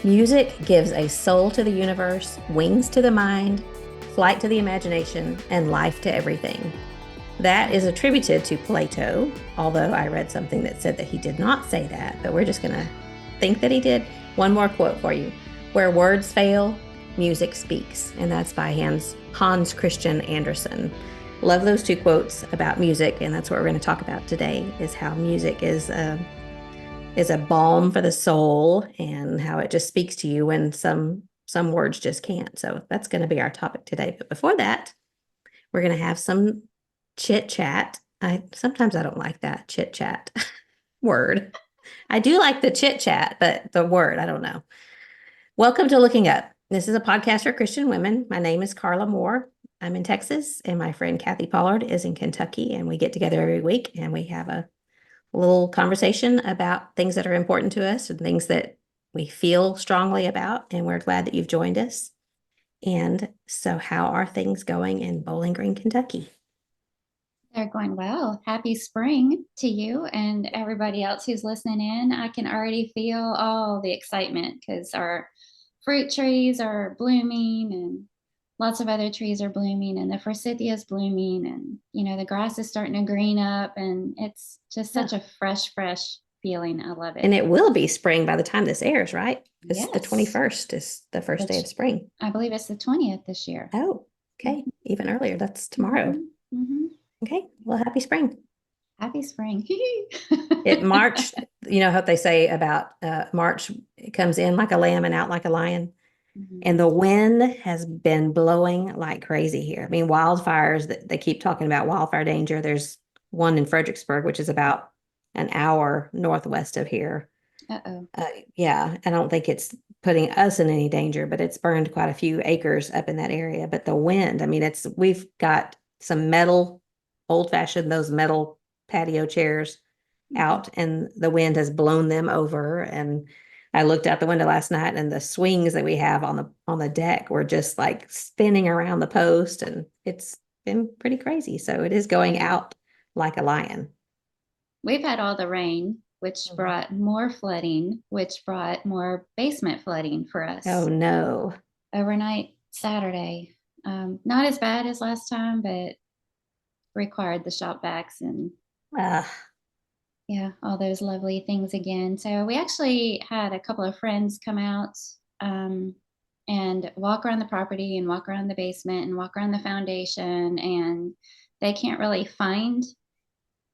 Music gives a soul to the universe, wings to the mind, flight to the imagination, and life to everything. That is attributed to Plato, although I read something that said that he did not say that, but we're just going to think that he did. One more quote for you. Where words fail, music speaks. And that's by Hans Christian Andersen. Love those two quotes about music, and that's what we're going to talk about today, is how music is a balm for the soul and how it just speaks to you when some words just can't. So that's going to be our topic today. But before that, we're going to have some chit chat. Sometimes I don't like that chit chat word. I do like the chit chat, but the word, I don't know. Welcome to Looking Up. This is a podcast for Christian women. My name is Carla Moore. I'm in Texas, and my friend Kathy Pollard is in Kentucky, and we get together every week and we have a little conversation about things that are important to us and things that we feel strongly about. And we're glad that you've joined us. And so, how are things going in Bowling Green, Kentucky? They're going well. Happy spring to you and everybody else who's listening in. I can already feel all the excitement because our fruit trees are blooming and lots of other trees are blooming and the forsythia is blooming and the grass is starting to green up and it's just such a fresh feeling. I love it. And it will be spring by the time this airs, right? Because Yes. the 21st is the first day of spring. I believe it's the 20th this year. Oh, okay. Even earlier. That's tomorrow. Mm-hmm. Okay. Well, happy spring. Happy spring. March, you know what they say about March, it comes in like a lamb and out like a lion. Mm-hmm. And the wind has been blowing like crazy here. I mean, wildfires, that they keep talking about wildfire danger. There's one in Fredericksburg, which is about an hour northwest of here. Uh-oh. Yeah, I don't think it's putting us in any danger, but it's burned quite a few acres up in that area. But the wind, I mean, we've got some metal, old-fashioned, those metal patio chairs out, and the wind has blown them over. And I looked out the window last night, and the swings that we have on the deck were just like spinning around the post, and it's been pretty crazy. So it is going out like a lion. We've had all the rain, which brought more flooding, which brought more basement flooding for us. Oh no. Overnight Saturday. Not as bad as last time, but required the shop vacs and yeah, all those lovely things again. So we actually had a couple of friends come out and walk around the property and walk around the basement and walk around the foundation, and they can't really find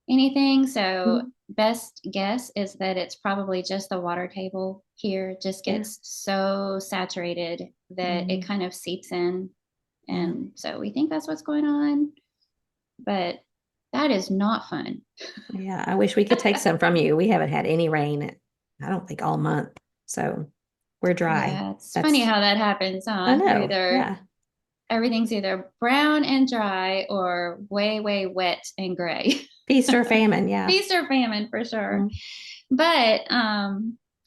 anything. So best guess is that it's probably just the water table here just gets so saturated that it kind of seeps in. And so we think that's what's going on, but that is not fun. Yeah, I wish we could take some from you. We haven't had any rain, I don't think, all month. So we're dry. Yeah, it's funny how that happens, huh? I know. Yeah. Everything's either brown and dry or way wet and gray. Feast or famine, yeah. Feast or famine for sure. But I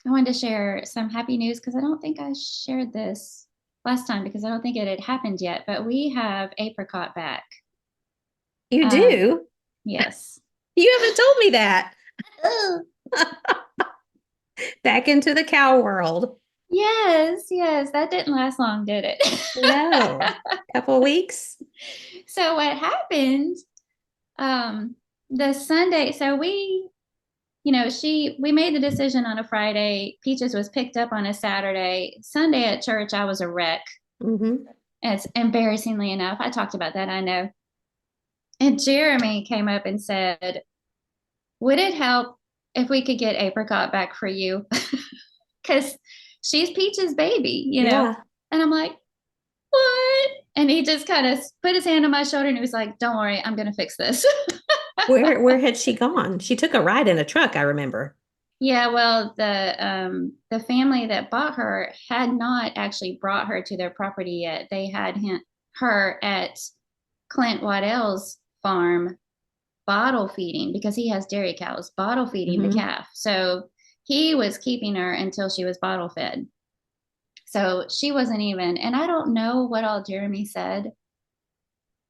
wanted to share some happy news because I don't think I shared this last time because I don't think it had happened yet. But we have apricot back. You do? Yes. You haven't told me that. Back into the cow world. Yes. That didn't last long, did it? No. A couple of weeks. So what happened, the Sunday, so we made the decision on a Friday. Peaches was picked up on a Saturday. Sunday at church, I was a wreck. It's embarrassingly enough. I talked about that, I know. And Jeremy came up and said, would it help if we could get apricot back for you? Because she's Peach's baby, Yeah. And I'm like, what? And he just kind of put his hand on my shoulder and he was like, don't worry, I'm going to fix this. Where had she gone? She took a ride in a truck, I remember. Yeah, well, the family that bought her had not actually brought her to their property yet. They had her at Clint Waddell's farm bottle feeding because he has dairy cows, bottle feeding the calf. So he was keeping her until she was bottle fed. So she wasn't even, and I don't know what all Jeremy said.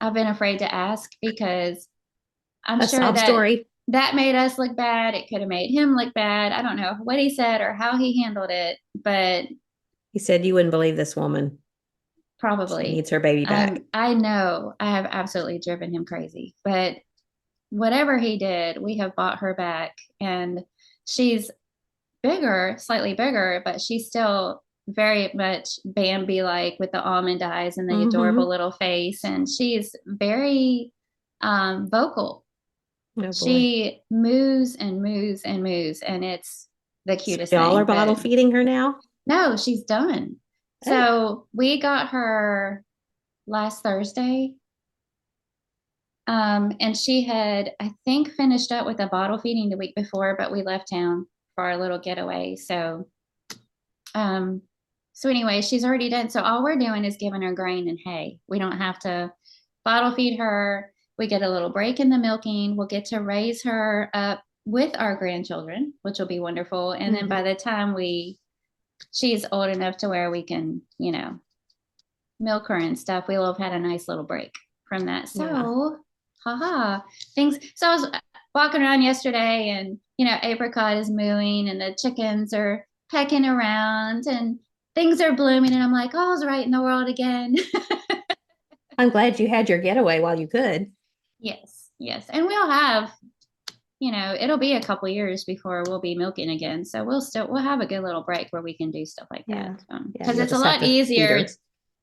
I've been afraid to ask because I'm sure that made us look bad. It could have made him look bad. I don't know what he said or how he handled it, but He said you wouldn't believe this woman. She Probably. needs her baby back. I know I have absolutely driven him crazy, but whatever he did, we have bought her back, and she's bigger, slightly bigger, but she's still very much Bambi like with the almond eyes and the adorable Mm-hmm. little face. And she's very vocal. Oh boy. She moves and moves and moves, and it's the So cutest y'all are thing. bottle But feeding her now? no, she's done. Oh. So we got her last Thursday. And she had, I think, finished up with the bottle feeding the week before, but we left town for our little getaway. Um, so anyway, she's already done. So all we're doing is giving her grain and hay. We don't have to bottle feed her. We get a little break in the milking. We'll get to raise her up with our grandchildren, which will be wonderful. And then by Mm-hmm. the time she's old enough to where we can, milk her and stuff, we'll have had a nice little break from that. Yeah. So, haha, things. So I was walking around yesterday, and Apricot is mooing, and the chickens are pecking around, and things are blooming, and I'm like, all's right in the world again. I'm glad you had your getaway while you could. Yes, yes, and we'll have. It'll be a couple years before we'll be milking again. So we'll have a good little break where we can do stuff like that. Yeah. Yeah. Because You'll it's a just have lot to feed easier. her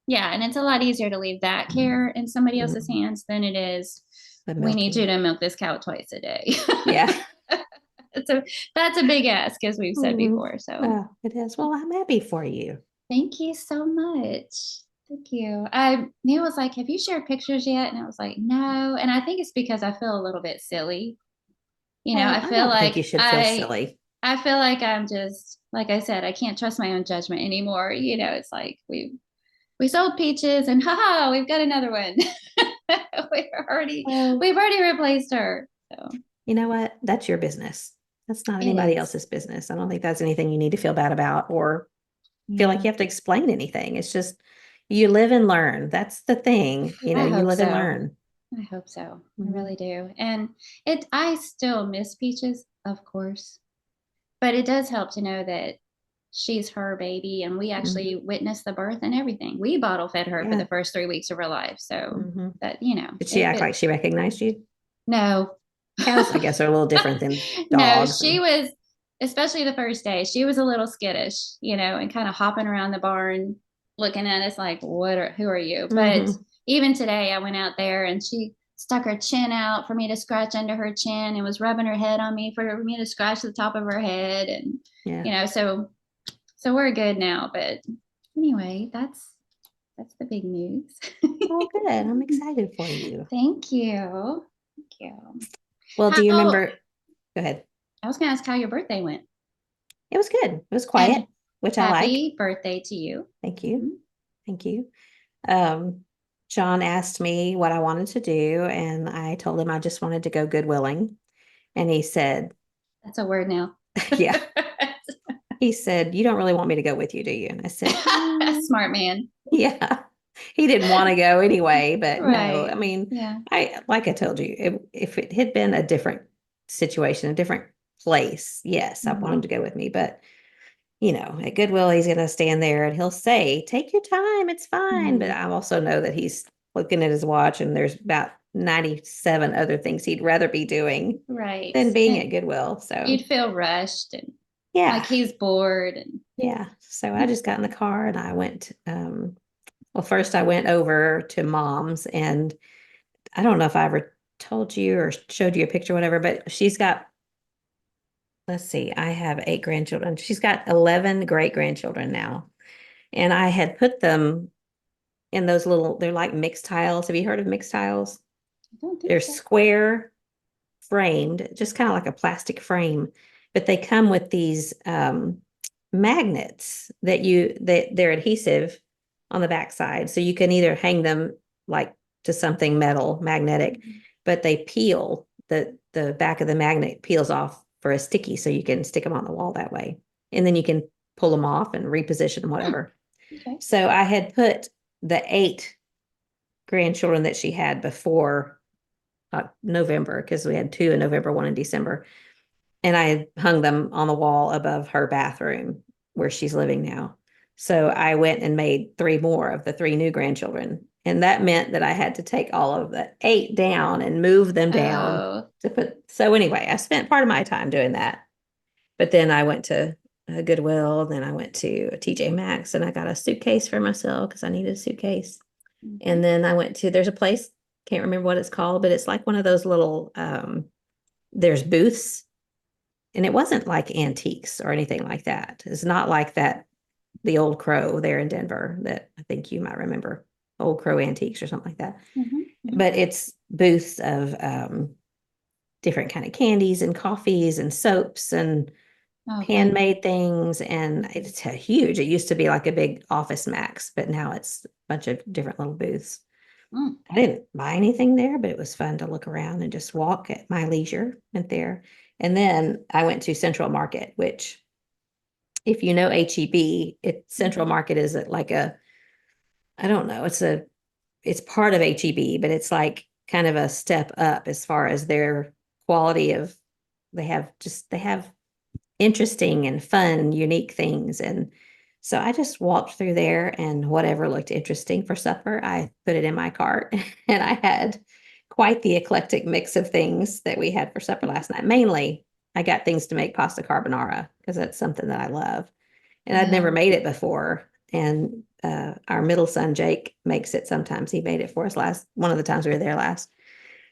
Yeah, and it's a lot easier to leave that care in somebody else's mm, hands than it is, the we need you milking. to milk this cow twice a day. Yeah. So that's a big ask, as we've said Mm-hmm. before. So Oh, it is. Well, I'm happy for you. thank you so much. Thank you. Neil was like, "Have you shared pictures yet?" And I was like, "No." And I think it's because I feel a little bit silly. I I feel don't think you like should feel silly. I feel like I'm just, like I said, I can't trust my own judgment anymore. It's like we sold peaches, and haha, we've got another one. we've already Well, we've already replaced her. So you know what? That's your business. That's not it anybody is. else's business. I don't think that's anything you need to feel bad about or feel like Yeah. you have to explain anything. It's just you live and learn. That's the thing. I You hope live and so. learn. I hope so. I Mhm. really do. And I still miss Peaches, of course, but it does help to know that she's her baby, and we actually Mhm. witnessed the birth and everything. We bottle fed her for Yeah. the first 3 weeks of her life. So Hmm. that, Did she act it like she recognized you? no. Cows, I guess, are a little different than No, dogs. she And was, especially the first day, she was a little skittish, and kind of hopping around the barn looking at us like, who are you? But hmm even today, I went out there, and she stuck her chin out for me to scratch under her chin, and was rubbing her head on me for me to scratch the top of her head. And, Yeah. so we're good now. But anyway, that's the big news. Well, good. I'm excited for you. Thank you. Thank you. Well, do you How, remember? Go ahead. I was going to ask how your birthday went. It was good. It was quiet, And which I like. happy birthday to you. Thank you. Mhm. Thank you. Um, John asked me what I wanted to do, and I told him I just wanted to go Goodwilling. And he said, That's a word now. yeah, he said, you don't really want me to go with you, do you? And I said, Smart man. yeah. He didn't want to go anyway, but no, I Right. mean, Yeah. like I told you, if it had been a different situation, a different place, yes, I want him Mhm. to go with me. But at Goodwill, he's going to stand there and he'll say, take your time, it's fine. But Mhm. I also know that he's looking at his watch and there's about 97 other things he'd rather be doing Right. than being And at Goodwill. you'd So, feel rushed and like yeah, he's bored. And yeah. So I just got in the car and I went, well, first I went over to mom's, and I don't know if I ever told you or showed you a picture or whatever, but she's got, let's see, I have 8 grandchildren. She's got 11 great grandchildren now. And I had put them in those they're like mixed tiles. Have you heard of mixed tiles? I don't think They're so. square framed, just kind of like a plastic frame, but they come with these magnets that they're adhesive on the backside. So you can either hang them like to something metal, magnetic, Mhm. but they peel, the back of the magnet peels off for a sticky, so you can stick them on the wall that way. And then you can pull them off and reposition them, Hmm. whatever. Okay. So I had put the 8 grandchildren that she had before November, because we had 2 in November, 1 in December. And I had hung them on the wall above her bathroom where she's living now. So I went and made three more of the three new grandchildren. And that meant that I had to take all of the eight down and move them down Oh, to put. So anyway, I spent part of my time doing that. But then I went to Goodwill, then I went to a TJ Maxx and I got a suitcase for myself because I needed a suitcase. mhm. And then I went to, there's a place, can't remember what it's called, but it's like one of those little, there's booths and it wasn't like antiques or anything like that. It's not like that, the Old Crow there in Denver that I think you might remember, Old Crow Antiques or something like that. Mhm, mhm. But it's booths of different kind of candies and coffees and soaps and Oh, fun. handmade things. And it's a huge, it used to be like a big Office Max, but now it's a bunch of different little booths. Mm. I didn't buy anything there, but it was fun to look around and just walk at my leisure and there. And then I went to Central Market, which if you know HEB, Central Mhm. Market is like a, I don't know, it's part of HEB, but it's like kind of a step up as far as their quality of, they have interesting and fun, unique things. And so I just walked through there and whatever looked interesting for supper, I put it in my cart. And I had quite the eclectic mix of things that we had for supper last night. Mainly, I got things to make pasta carbonara because that's something that I love. And I'd never Yeah. made it before. And our middle son, Jake, makes it sometimes. He made it for us one of the times we were there last.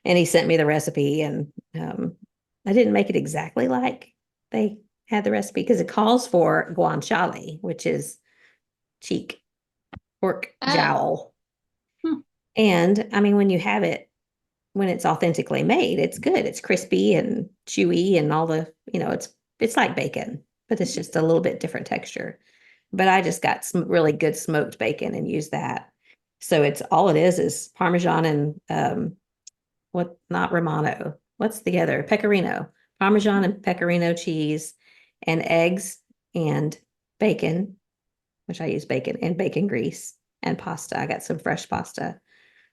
And he sent me the recipe. And I didn't make it exactly like they had the recipe because it calls for guanciale, which is cheek, pork Oh, jowl. hmm. And I mean, when you have it, when it's authentically made, it's good. It's crispy and chewy and all the, it's like bacon, but it's just a little bit different texture. But I just got some really good smoked bacon and used that. So it's all it is Parmesan and what not Romano. What's the other? Pecorino. Parmesan and pecorino cheese and eggs and bacon, which I use bacon and bacon grease and pasta. I got some fresh pasta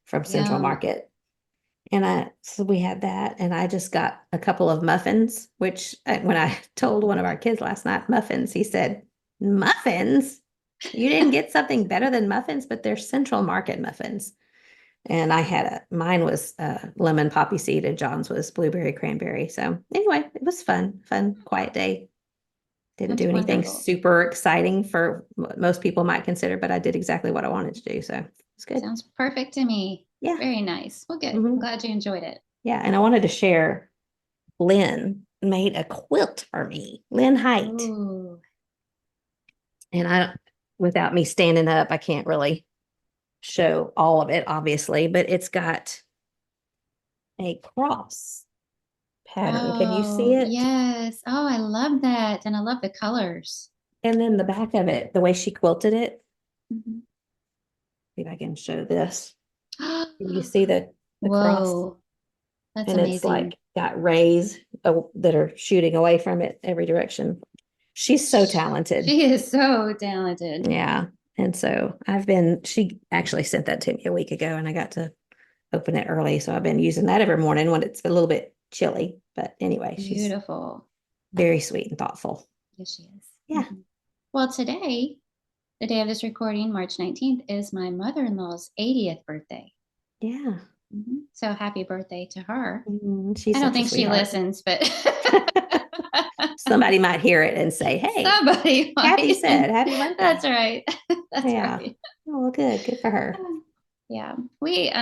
from Central Yum. Market. And so we had that, and I just got a couple of muffins, which when I told one of our kids last night, muffins, he said, muffins? You didn't get something better than muffins, but they're Central Market muffins. And mine was lemon poppy seed and John's was blueberry cranberry. So anyway, it was fun, quiet day. Didn't That's do anything wonderful. super exciting for what most people might consider, but I did exactly what I wanted to do. So it's good. Sounds perfect to me. Yeah. Very nice. Well, good. I'm hmm glad you enjoyed it. Yeah. And I wanted to share Lynn made a quilt for me, Lynn Height. Ooh. And without me standing up, I can't really show all of it, obviously, but it's got a cross pattern. Can you see Oh, it? yes. Oh, I love that. And I love the colors. And then the back of it, the way she quilted it, Mhm. see if I can show this. Can you see the cross? Whoa, that's And it's amazing. like got rays that are shooting away from it every direction. She's so talented. She is so talented. Yeah. And so she actually sent that to me a week ago and I got to open it early. So I've been using that every morning when it's a little bit chilly. But anyway, she's Beautiful. very sweet and thoughtful. Yes, she is. Yeah. Mhm. Well, today, the day of this recording, March 19th, is my mother in law's 80th birthday. Yeah. So happy birthday to her. She's I don't such a think she sweetheart. listens, but Somebody might hear it and say, hey, somebody Kathy might. said happy That's birthday. right. That's Yeah. right. Oh, well, good. Good for her. Yeah. We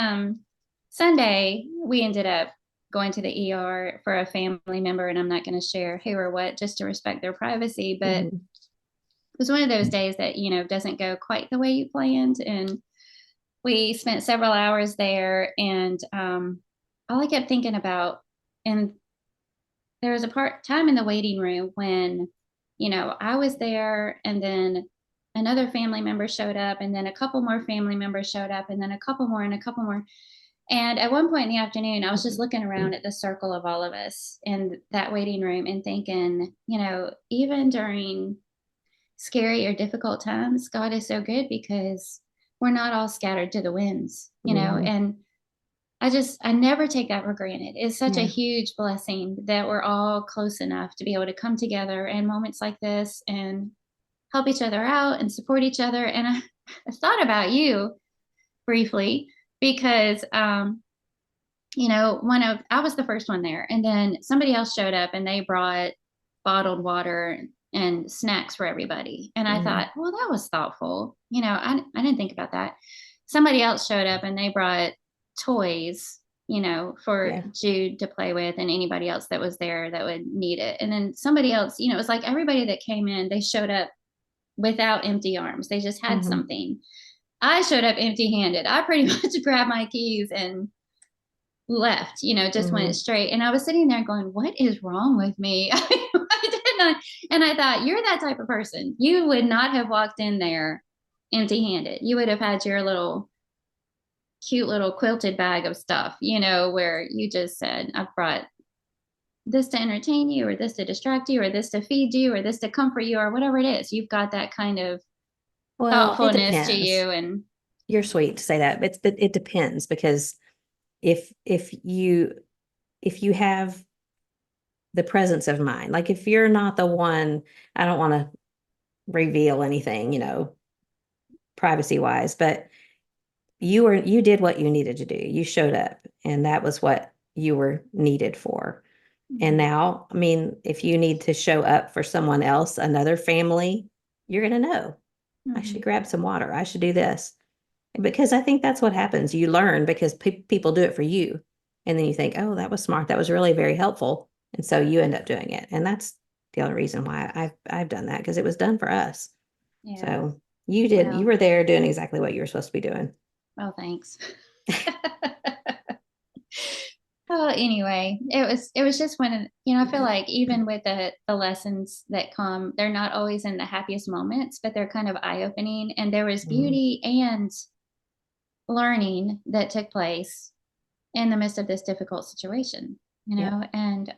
Sunday we ended up going to the ER for a family member, and I'm not going to share who or what just to respect their privacy, but it Mhm. was one of those days that, doesn't go quite the way you planned. And we spent several hours there, and all I kept thinking about, and there was a time in the waiting room when, I was there, and then another family member showed up, and then a couple more family members showed up, and then a couple more, and a couple more. And at one point in the afternoon, I was just looking around at the circle of all of us in that waiting room and thinking, even during scary or difficult times, God is so good because we're not all scattered to the winds, Mhm. and I never take that for granted. It's such a Yeah. huge blessing that we're all close enough to be able to come together in moments like this. And help each other out and support each other. And I thought about you briefly because, I was the first one there, and then somebody else showed up and they brought bottled water and snacks for everybody. And I thought, well, that was thoughtful. I didn't think about that. Somebody else showed up and they brought toys, for Jude to play with and anybody else that was there that would need it. And then somebody else, it was like everybody that came in, they showed up without empty arms. They just had something. I showed up empty handed. I pretty much grabbed my keys and left, just went straight. And I was sitting there going, what is wrong with me? I did not. And I thought, you're that type of person. You would not have walked in there empty handed. You would have had your cute little quilted bag of stuff, where you just said, I've brought this to entertain you, or this to distract you, or this to feed you, or this to comfort you, or whatever it is. You've got that kind of thoughtfulness to you. And you're sweet to say that. It depends, because if you have the presence of mind, like if you're not the one, I don't want to reveal anything, privacy wise, but you did what you needed to do. You showed up, and that was what you were needed for. And now, I mean, if you need to show up for someone else, another family, you're going to know, I should grab some water. I should do this. Because I think that's what happens. You learn because people do it for you. And then you think, oh, that was smart. That was really very helpful. And so you end up doing it. And that's the only reason why I've done that, because it was done for us. Yeah. So you did, you were there doing exactly what you were supposed to be doing. Oh, thanks. Oh, anyway, it was just when, I feel like even with the lessons that come, they're not always in the happiest moments, but they're kind of eye-opening. And there was beauty and learning that took place in the midst of this difficult situation, and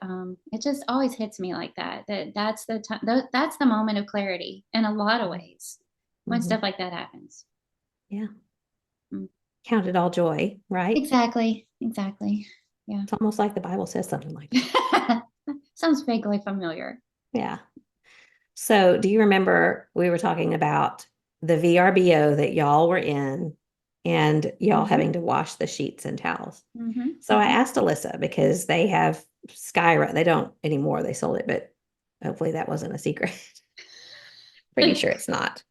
it just always hits me like that's the time, that's the moment of clarity in a lot of ways when stuff like that happens. Yeah. Count it all joy, right? Exactly. Yeah. It's almost like the Bible says something like that. Sounds vaguely familiar. Yeah. So do you remember we were talking about the VRBO that y'all were in, and y'all having to wash the sheets and towels? So I asked Alyssa, because they have Skyra. They don't anymore. They sold it, but hopefully that wasn't a secret. Pretty sure it's not.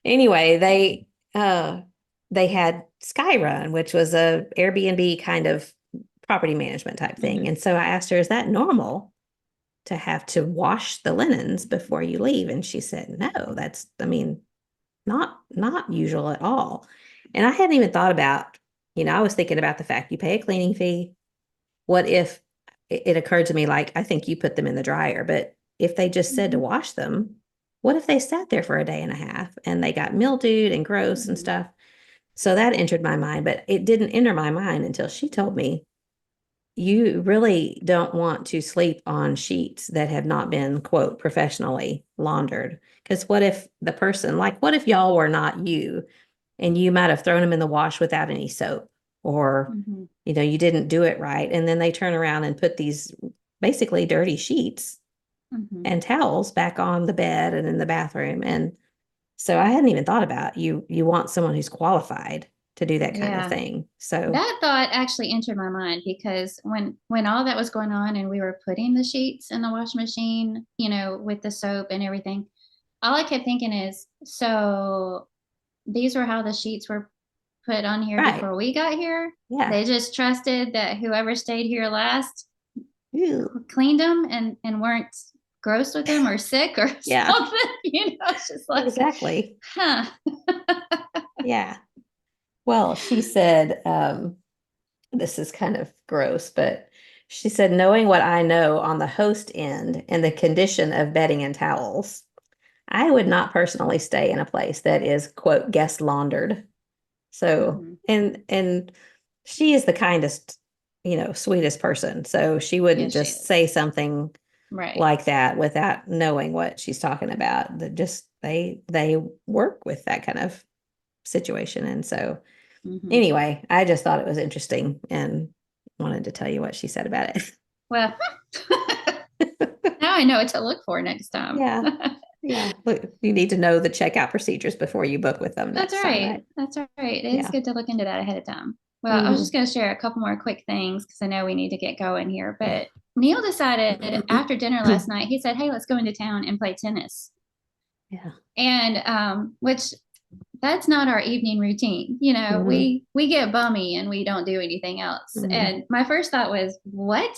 Anyway, they had Skyrun, which was a Airbnb kind of property management type thing. And so I asked her, is that normal to have to wash the linens before you leave? And she said, no, that's, I mean, not usual at all. And I hadn't even thought about, I was thinking about the fact you pay a cleaning fee. What if it occurred to me, like, I think you put them in the dryer, but if they just said to wash them, what if they sat there for a day and a half and they got mildewed and gross and stuff? So that entered my mind, but it didn't enter my mind until she told me, you really don't want to sleep on sheets that have not been, quote, professionally laundered. Because what if the person, like, what if y'all were not you, and you might have thrown them in the wash without any soap, or, you didn't do it right. And then they turn around and put these basically dirty sheets and towels back on the bed and in the bathroom. And so I hadn't even thought about you want someone who's qualified to do that kind of thing. So that thought actually entered my mind, because when all that was going on and we were putting the sheets in the washing machine, with the soap and everything, all I kept thinking is, so these were how the sheets were put on here before we got here. Yeah. They just trusted that whoever stayed here last cleaned them and weren't gross with them or sick or something. It's just like, exactly. Yeah. Well, she said, this is kind of gross, but she said, knowing what I know on the host end and the condition of bedding and towels, I would not personally stay in a place that is, quote, guest laundered. So, and she is the kindest, sweetest person. So she wouldn't just say something like that without knowing what she's talking about. That just, they work with that kind of situation. And so anyway, I just thought it was interesting and wanted to tell you what she said about it. Well, now I know what to look for next time. Yeah. Yeah, but you need to know the checkout procedures before you book with them That's next time, right. right? That's right. It is Yeah. good to look into that ahead of time. Well, I was just Hmm. going to share a couple more quick things because I know we need to get going here. But Neil decided after dinner last night, he said, "Hey, let's go into town and play tennis." Yeah. And which that's not our evening routine. You know, Hmm. we get bummy and we don't do anything else. Hmm. And my first thought was, "What?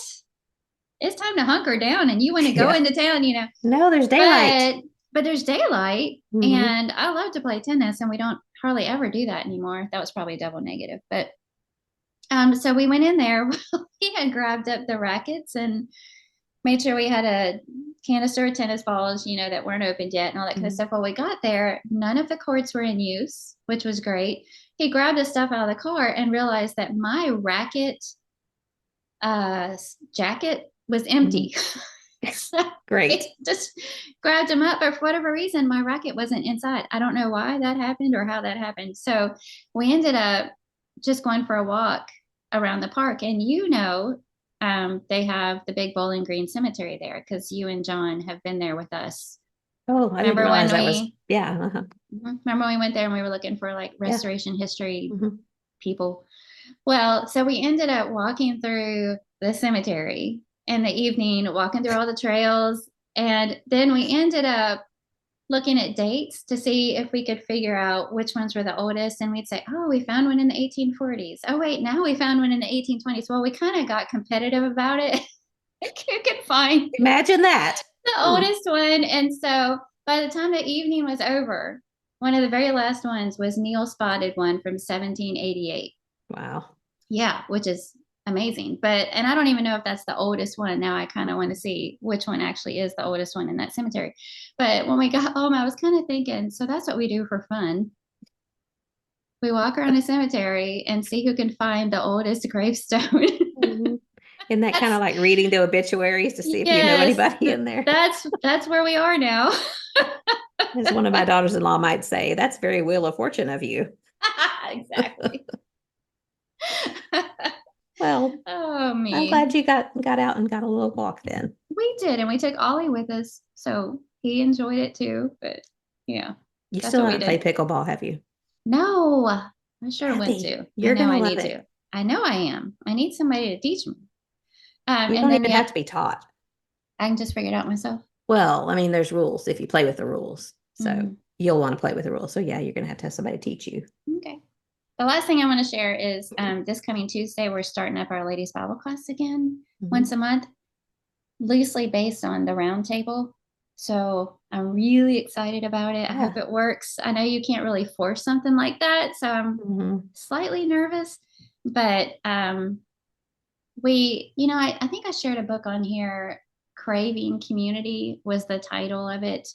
It's time to hunker down and you want to go Yeah. into town, you know." No, there's daylight. But there's daylight Hmm. and I love to play tennis and we don't hardly ever do that anymore. That was probably double negative. But so we went in there. He had grabbed up the rackets and made sure we had a canister of tennis balls, you know, that weren't opened yet and all that kind of Hmm. stuff. Well, we got there, none of the courts were in use, which was great. He grabbed the stuff out of the car and realized that my racket uh, jacket was Hmm. empty. So Great. I just grabbed him up, but for whatever reason, my racket wasn't inside. I don't know why that happened or how that happened. So we ended up just going for a walk around the park. And you know, they have the big Bowling Green Cemetery there because you and John have been there with us. Oh, I didn't Remember when realize that was, we yeah. Uh-huh. remember when we went there and we were looking for like Yeah. restoration history Hmm. people? Well, so we ended up walking through the cemetery in the evening, walking through all the trails. And then we ended up looking at dates to see if we could figure out which ones were the oldest. And we'd say, oh, we found one in the 1840s. Oh, wait, now we found one in the 1820s. Well, we kind of got competitive about it. You could find Imagine that. the Hmm. oldest one. And so by the time the evening was over, one of the very last ones was Neil spotted one from 1788. Wow. Yeah, which is amazing. But and I don't even know if that's the oldest one. Now I kind of want to see which one actually is the oldest one in that cemetery. But when we got home, I was kind of thinking, so that's what we do for fun. We walk around a cemetery and see who can find the oldest gravestone. Hmm. Isn't that kind of That's like reading the obituaries to see if you know yes, anybody in there? that's where we are now. As one of my daughters-in-law might say, that's very Wheel of Fortune of you. Exactly. Well, Oh I'm me. glad you got out and got a little walk then. We did, and we took Ollie with us, so he enjoyed it too. But yeah, You that's still what we haven't played did. pickleball, have you? No, I sure want Kathy, to. I you're know gonna I love need it. to. I know I am. I need somebody to teach me. You And don't then even have yeah, to be taught. I can just figure it out myself. Well, I mean, there's rules if you play with the rules. So Mm, you'll want to play with the rules. So yeah, you're gonna have somebody teach you. okay. The last thing I want to share is this coming Tuesday, we're starting up our ladies' Bible class again once Hmm. a month, loosely based on the round table. So I'm really excited about it. I hope Yeah. it works. I know you can't really force something like that, so I'm Hmm. slightly nervous, but I think I shared a book on here. Craving Community was the title of it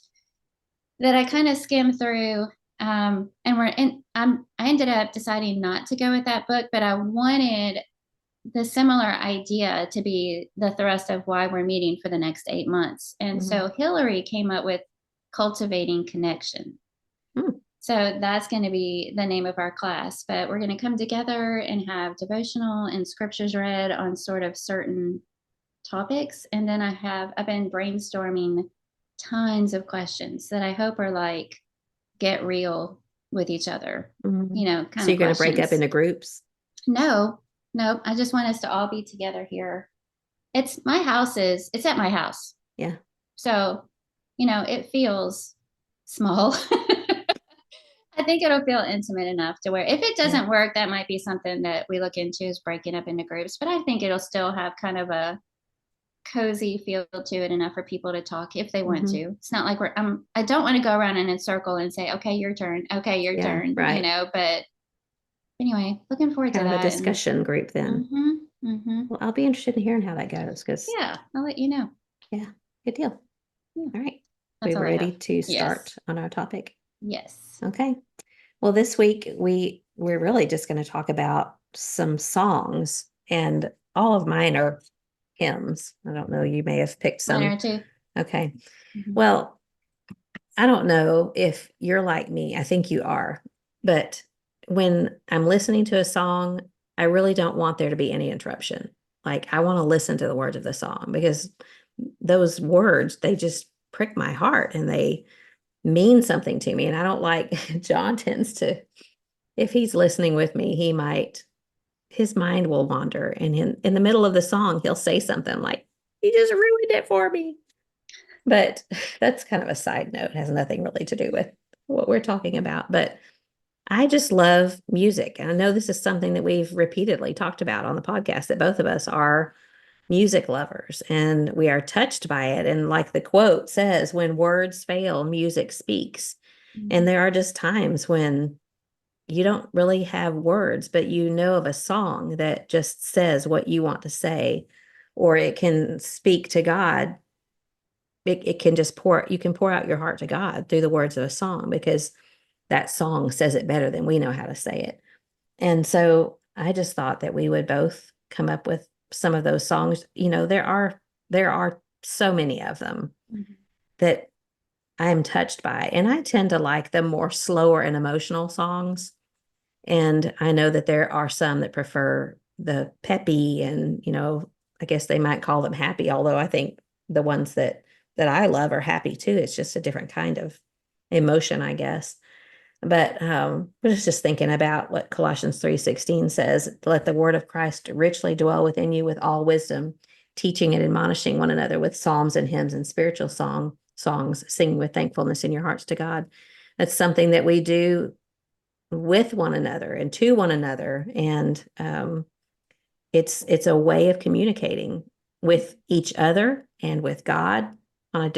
that I kind of skimmed through. And I ended up deciding not to go with that book, but I wanted the similar idea to be the thrust of why we're meeting for the next 8 months. And Hmm. so Hillary came up with Cultivating Connection. Hmm. So that's going to be the name of our class, but we're going to come together and have devotional and scriptures read on sort of certain topics. And then I've been brainstorming tons of questions that I hope are like, get real with each other, Hmm. kind So of you're gonna break up questions. into groups? No, no, I just want us to all be together here. It's at my house. Yeah. So, it feels small. I think it'll feel intimate enough to where if it Yeah. doesn't work, that might be something that we look into is breaking up into groups. But I think it'll still have kind of a cozy feel to it enough for people to talk if they want to. Hmm. It's not like I don't want to go around in a circle and say, okay, your turn. Okay, your Yeah. turn, Right. but anyway, looking forward to Kind of a that. And discussion group then. mm-hmm. Well, I'll be interested in hearing how that goes because, Yeah, I'll let you know. yeah, good deal. Yeah, All right. We that's all I ready have. to Yes. start on our topic? Yes. Okay. Well, this week we're really just going to talk about some songs, and all of mine are hymns. I don't know, you may have picked Mine some. are too. Okay. Mm-hmm. Well, I don't know if you're like me. I think you are. But when I'm listening to a song, I really don't want there to be any interruption. Like I want to listen to the words of the song because those words, they just prick my heart and mean something to me. And I don't like, John tends to, if he's listening with me, his mind will wander. And in the middle of the song, he'll say something like, "You just ruined it for me." But that's kind of a side note, it has nothing really to do with what we're talking about. But I just love music. And I know this is something that we've repeatedly talked about on the podcast, that both of us are music lovers and we are touched by it. And like the quote says, when words fail, music speaks. And there are just times when you don't really have words, but you know of a song that just says what you want to say, or it can speak to God. It can just you can pour out your heart to God through the words of a song, because that song says it better than we know how to say it. And so I just thought that we would both come up with some of those songs. There are so many of them that I'm touched by. And I tend to like the more slower and emotional songs. And I know that there are some that prefer the peppy and, I guess they might call them happy, although I think the ones that I love are happy too. It's just a different kind of emotion, I guess. But I was just thinking about what Colossians 3:16 says, "Let the word of Christ richly dwell within you with all wisdom, teaching and admonishing one another with psalms and hymns and spiritual songs, singing with thankfulness in your hearts to God." That's something that we do with one another and to one another. And it's a way of communicating with each other and with God on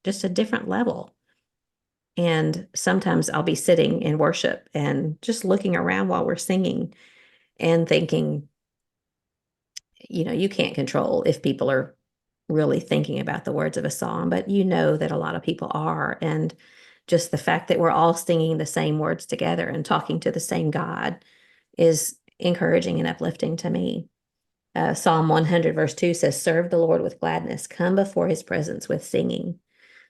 just a different level. And sometimes I'll be sitting in worship and just looking around while we're singing and thinking, you can't control if people are really thinking about the words of a song, but you know that a lot of people are. And just the fact that we're all singing the same words together and talking to the same God is encouraging and uplifting to me. Psalm 100 verse 2 says, "Serve the Lord with gladness, come before his presence with singing."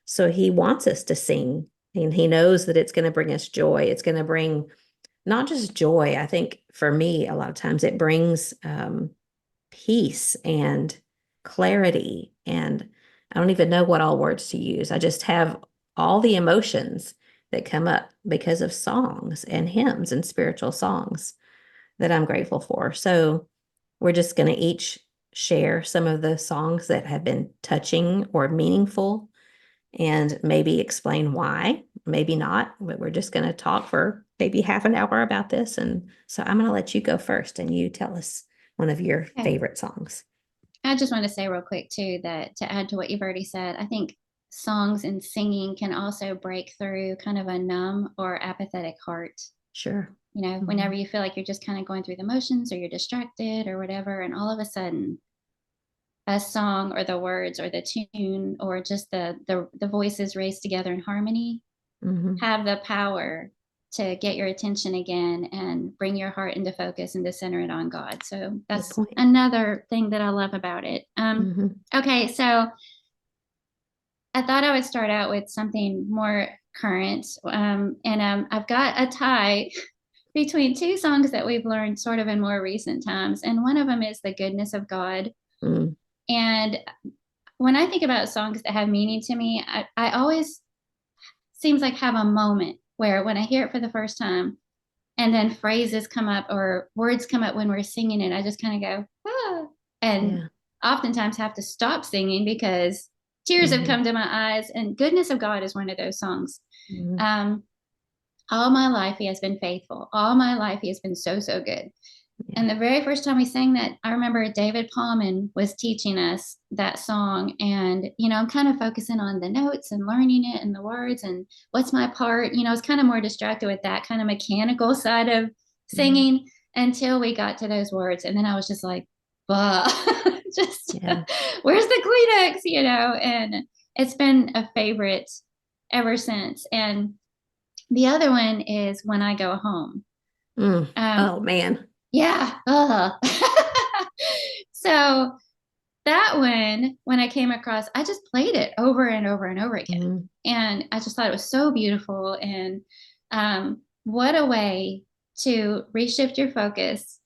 So he wants us to sing, and he knows that it's going to bring us joy. It's going to bring not just joy. I think for me, a lot of times it brings peace and clarity. And I don't even know what all words to use. I just have all the emotions that come up because of songs and hymns and spiritual songs that I'm grateful for. So we're just going to each share some of the songs that have been touching or meaningful and maybe explain why, maybe not, but we're just going to talk for maybe half an hour about this. And so I'm going to let you go first and you tell us one of your favorite songs. I just want to say real quick too, that to add to what you've already said, I think songs and singing can also break through kind of a numb or apathetic heart. Sure. Whenever you feel like you're just kind of going through the motions or you're distracted or whatever, and all of a sudden a song or the words or the tune or just the voices raised together in harmony have the power to get your attention again and bring your heart into focus and to center it on God. So that's another thing that I love about it. Okay, so I thought I would start out with something more current. And I've got a tie between two songs that we've learned sort of in more recent times. And one of them is "The Goodness of God." And when I think about songs that have meaning to me, I always seems like have a moment where when I hear it for the first time and then phrases come up or words come up when we're singing it, I just kind of go, ah, and oftentimes have to stop singing because tears have come to my eyes. And "Goodness of God" is one of those songs. All my life he has been faithful. All my life he has been so, so good. And the very first time we sang that, I remember David Palman was teaching us that song. And, I'm kind of focusing on the notes and learning it and the words and what's my part. I was kind of more distracted with that kind of mechanical side of singing until we got to those words. And then I was just like, bah, where's the Kleenex, and it's been a favorite ever since. And the other one is "When I Go Home." Oh, man. Yeah. So that one, when I came across, I just played it over and over and over again. And I just thought it was so beautiful. And what a way to reshift your focus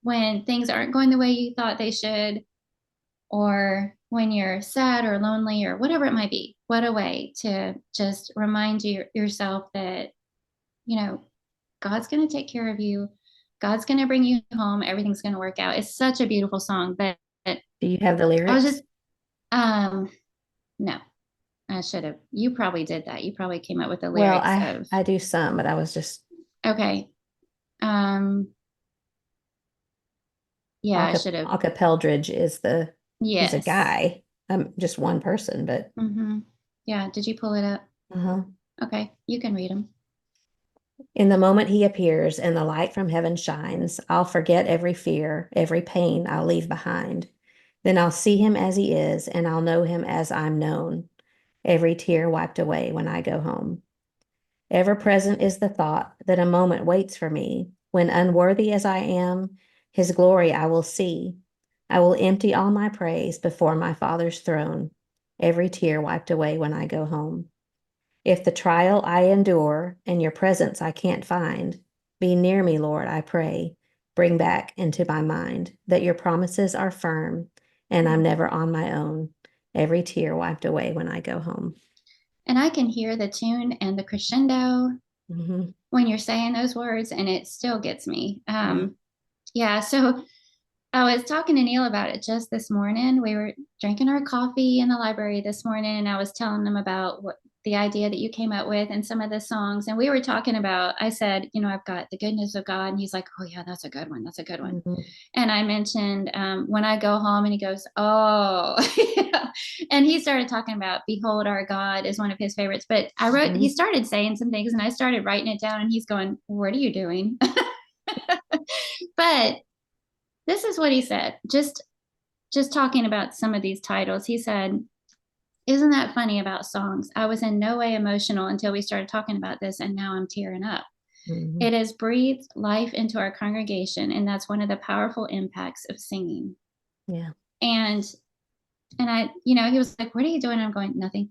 when things aren't going the way you thought they should, or when you're sad or lonely or whatever it might be, what a way to just remind yourself that, you know, God's going to take care of you. God's going to bring you home. Everything's going to work out. It's such a beautiful song. But Do you have the I was lyrics? just, no, I should have. You probably did that. You probably came up with the Well, lyrics of, I do some, but I was just okay. Um, yeah, I should have. Acapeldridge is he's a Yes. guy. I'm just one person, but Mm-hmm. Yeah. Did you pull it up? uh-huh. Okay. You can read them. In the moment he appears and the light from heaven shines, I'll forget every fear, every pain I'll leave behind. Then I'll see him as he is, and I'll know him as I'm known, every tear wiped away when I go home. Ever present is the thought that a moment waits for me when, unworthy as I am, his glory I will see. I will empty all my praise before my Father's throne, every tear wiped away when I go home. If the trial I endure and your presence I can't find, be near me, Lord, I pray. Bring back into my mind that your promises are firm and I'm never on my own. Every tear wiped away when I go home. And I can hear the tune and the crescendo Mm-hmm. when you're saying those words, and it still gets me. Yeah. Yeah. So I was talking to Neil about it just this morning. We were drinking our coffee in the library this morning, and I was telling them about what the idea that you came up with and some of the songs. And we were talking about, I said, I've got the goodness of God. And he's like, oh, yeah, that's a good one. That's a good one. Mm-hmm. And I mentioned when I go home, and he goes, oh, yeah. And he started talking about Behold Our God is one of his favorites. But he Mm-hmm. started saying some things, and I started writing it down, and he's going, what are you doing? But this is what he said. Just talking about some of these titles, he said, isn't that funny about songs? I was in no way emotional until we started talking about this, and now I'm tearing up. Mm-hmm. It has breathed life into our congregation, and that's one of the powerful impacts of singing. Yeah. And I, he was like, what are you doing? I'm going, nothing.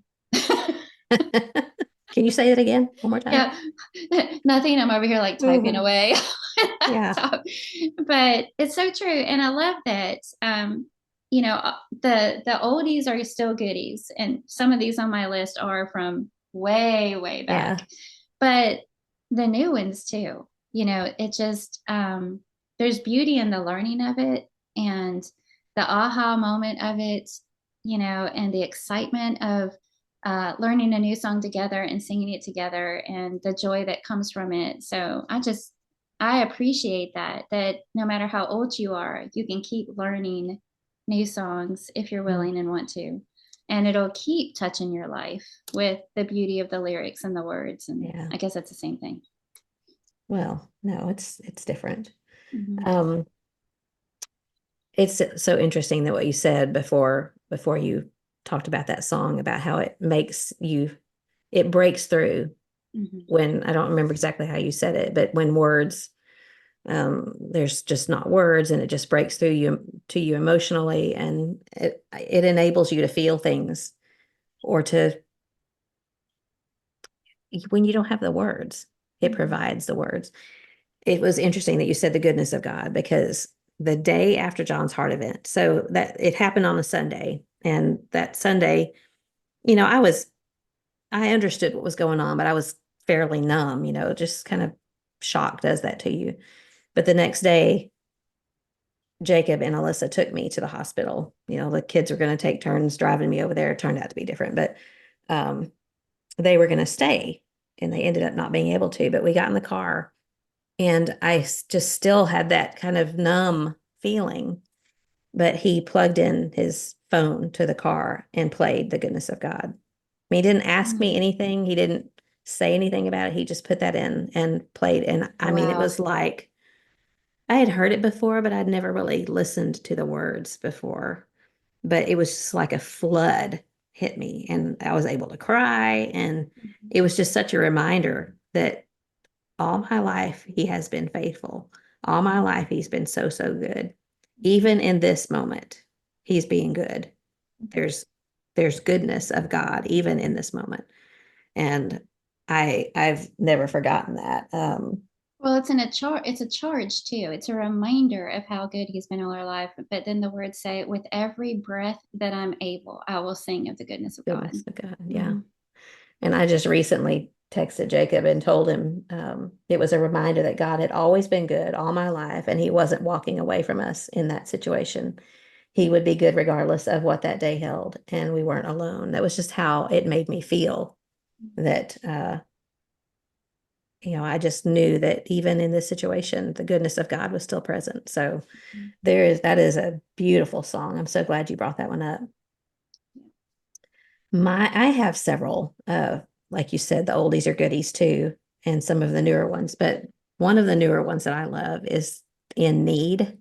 Can you say it again one more time? Yeah, nothing. I'm over here like typing Mm-hmm. away. Yeah. But it's so true, and I love that. The oldies are still goodies, and some of these on my list are from way back, Yeah. but the new ones too. It just there's beauty in the learning of it, and the aha moment of it. And the excitement of learning a new song together and singing it together, and the joy that comes from it. So I appreciate that no matter how old you are, you can keep learning new songs if you're Mm. willing and want to. And it'll keep touching your life with the beauty of the lyrics and the words. And Yeah. I guess that's the same thing. Well, no, it's different. Mm-hmm. Um, it's so interesting that what you said before you talked about that song about how it breaks through Mm-hmm. when I don't remember exactly how you said it, but when words there's just not words and it just breaks through you emotionally and it enables you to feel things or to when you don't have the words, it Mm-hmm. provides the words. It was interesting that you said the goodness of God because the day after John's heart event, so that it happened on a Sunday, and that Sunday, I understood what was going on, but I was fairly numb, just kind of shock does that to you. But the next day, Jacob and Alyssa took me to the hospital. The kids were going to take turns driving me over there. It turned out to be different, but um, they were going to stay and they ended up not being able to. But we got in the car and I just still had that kind of numb feeling. But he plugged in his phone to the car and played The Goodness of God. I mean, he didn't ask me Mm-hmm. anything. He didn't say anything about it. He just put that in and played. And I mean, it Wow. was like I had heard it before, but I'd never really listened to the words before. But it was just like a flood hit me, and I was able to cry. And Mm-hmm. it was just such a reminder that all my life he has been faithful. All my life he's been so, so good. Even in this moment, he's being good. There's goodness of God even in this moment. And I've never forgotten that. Well, it's a charge too. It's a reminder of how good he's been all our life. But then the words say, with every breath that I'm able, I will sing of the goodness of God. Goodness of God. Yeah. Mm-hmm. And I just recently texted Jacob and told him it was a reminder that God had always been good all my life, and he wasn't walking away from us in that situation. He would be good regardless of what that day held, and we weren't alone. That was just how it made me feel that, I just knew that even in this situation, the goodness of God was still present. So that is a beautiful song. I'm so glad you brought that one up. I have several, like you said, the oldies are goodies too, and some of the newer ones. But one of the newer ones that I love is In Need.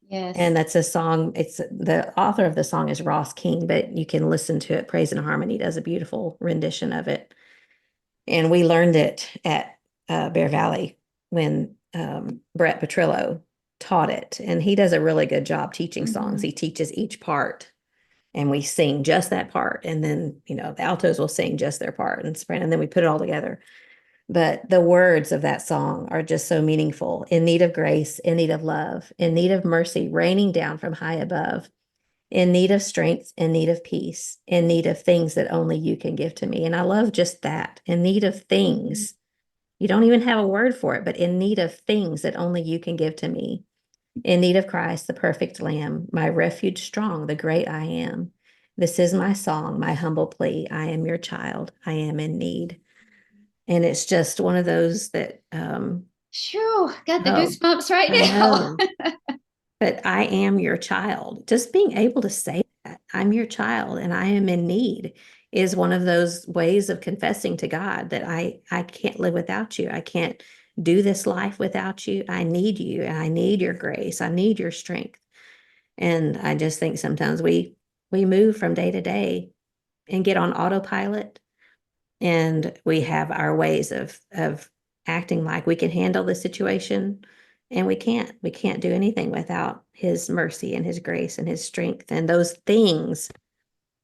Yes. And that's a song. It's the author of the song is Ross King, but you can listen to it. Praise and Harmony does a beautiful rendition of it. And we learned it at Bear Valley when Brett Petrillo taught it. And he does a really good job teaching songs. He teaches each part and we sing just that part. And then, the altos will sing just their part and soprano, and then we put it all together. But the words of that song are just so meaningful. In need of grace, in need of love, in need of mercy, raining down from high above, in need of strength, in need of peace, in need of things that only you can give to me. And I love just that. In need of things. You don't even have a word for it, but in need of things that only you can give to me. In need of Christ, the perfect Lamb, my refuge strong, the great I am. This is my song, my humble plea. I am your child. I am in need. And it's just one of those that, Shoo, got the oh, goosebumps right I now. know. But I am your child. Just being able to say that, I'm your child and I am in need, is one of those ways of confessing to God that I can't live without you. I can't do this life without you. I need you and I need your grace. I need your strength. And I just think sometimes we move from day to day and get on autopilot, and we have our ways of acting like we can handle the situation, and we can't do anything without his mercy and his grace and his strength and those things,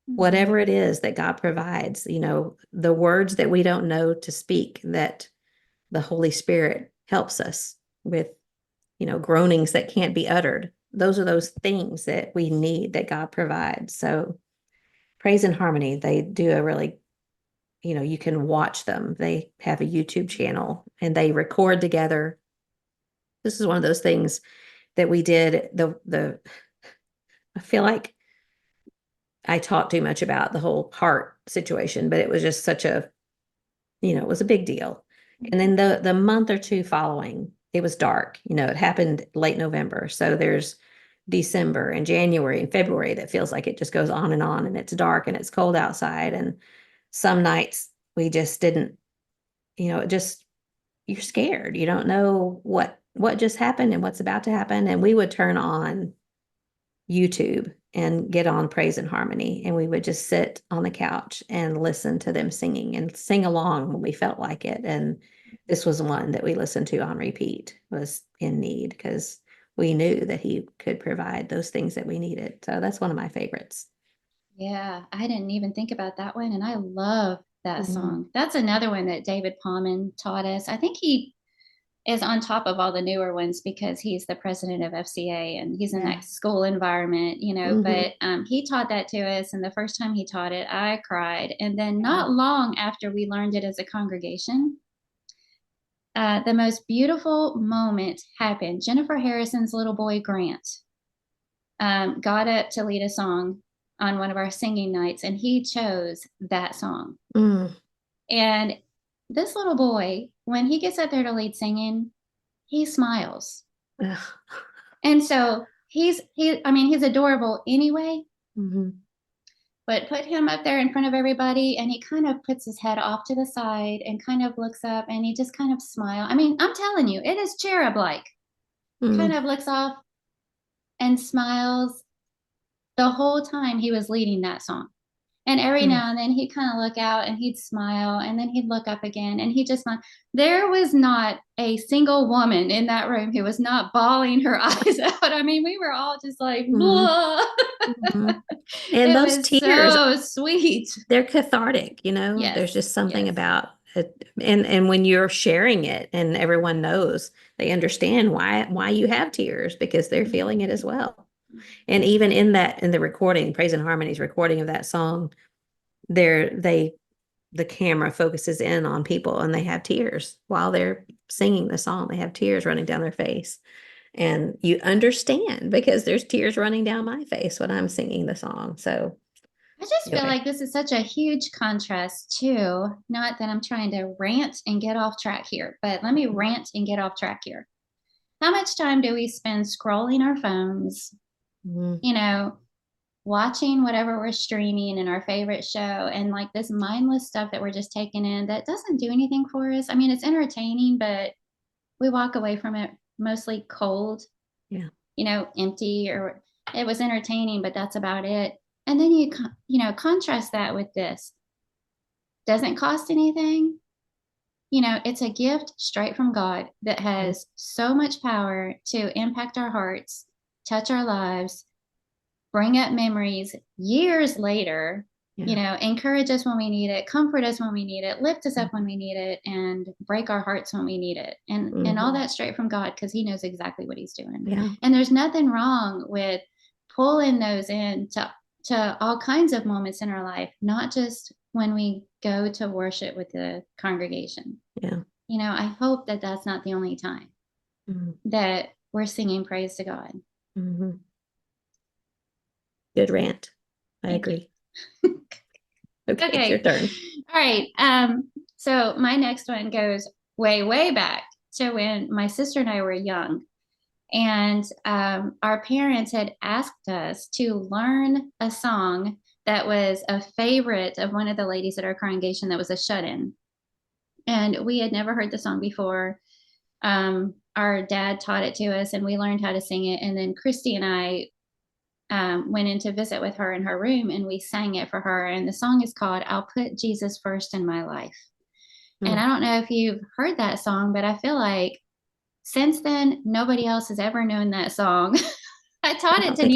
whatever it is that God provides, the words that we don't know to speak, that the Holy Spirit helps us with, groanings that can't be uttered. Those are those things that we need that God provides. So Praise and Harmony, they do a really, you can watch them. They have a YouTube channel and they record together. This is one of those things that we did. I feel like I talked too much about the whole heart situation, but it was just such a, it was a big deal. And then the month or two following, it was dark. It happened late November. So there's December and January and February that feels like it just goes on and it's dark and it's cold outside. And some nights we just didn't, it just, you're scared. You don't know what just happened and what's about to happen. And we would turn on YouTube and get on Praise and Harmony, and we would just sit on the couch and listen to them singing and sing along when we felt like it. And this was one that we listened to on repeat, was In Need, because we knew that he could provide those things that we needed. So that's one of my favorites. Yeah, I didn't even think about that one. And I love that Mhm. song. That's another one that David Palman taught us. I think he is on top of all the newer ones because he's the president of FCA and he's in Yeah. that school environment, Hmm. but he taught that to us. And the first time he taught it, I cried. And then Yeah. not long after we learned it as a congregation, the most beautiful moment happened. Jennifer Harrison's little boy, Grant, got up to lead a song on one of our singing nights, and he chose that song. Mm. And this little boy, when he gets up there to lead singing, he smiles. Ugh. And so I mean, he's adorable anyway, Mhm. but put him up there in front of everybody and he kind of puts his head off to the side and kind of looks up and he just kind of smile. I mean, I'm telling you, it is cherub like. Kind Mm. of looks off and smiles the whole time he was leading that song. And every Mm. now and then he'd kind of look out and he'd smile and then he'd look up again and he just smiled. There was not a single woman in that room who was not bawling her eyes out. I mean, we were all just like, Mm. blah. Mhm. And It those was tears, so sweet. they're cathartic, There's Yes, just something yes. about And when you're sharing it and everyone knows, they understand why you have tears because they're feeling it as well. And even in the recording, Praise and Harmony's recording of that song, they the camera focuses in on people and they have tears while they're singing the song. They have tears running down their face. And you understand because there's tears running down my face when I'm singing the song. So I just feel anyway. like this is such a huge contrast too. Not that I'm trying to rant and get off track here, but let me rant and get off track here. How much time do we spend scrolling our phones, Mm-hmm. watching whatever we're streaming in our favorite show, and like this mindless stuff that we're just taking in that doesn't do anything for us? I mean, it's entertaining, but we walk away from it mostly cold, Yeah. empty, or it was entertaining, but that's about it. And then contrast that with this. Doesn't cost anything. It's a gift straight from God that has so much power to impact our hearts, touch our lives, bring up memories years later, encourage us when we need it, comfort us when we need it, lift us up when we need it, and break our hearts when we need it. And all that straight from God, because he knows exactly what he's doing. Yeah. And there's nothing wrong with pulling those in to all kinds of moments in our life, not just when we go to worship with the congregation. Yeah. I hope that that's not the only time that we're singing praise to God. Good rant. I agree. Okay, it's your turn. All right. So my next one goes way, way back to when my sister and I were young. And our parents had asked us to learn a song that was a favorite of one of the ladies at our congregation that was a shut-in. And we had never heard the song before. Our dad taught it to us and we learned how to sing it. And then Christy and I went in to visit with her in her room and we sang it for her. And the song is called I'll Put Jesus First in My Life. And I don't know if you've heard that song, but I feel like since then, nobody else has ever known that song. I taught it to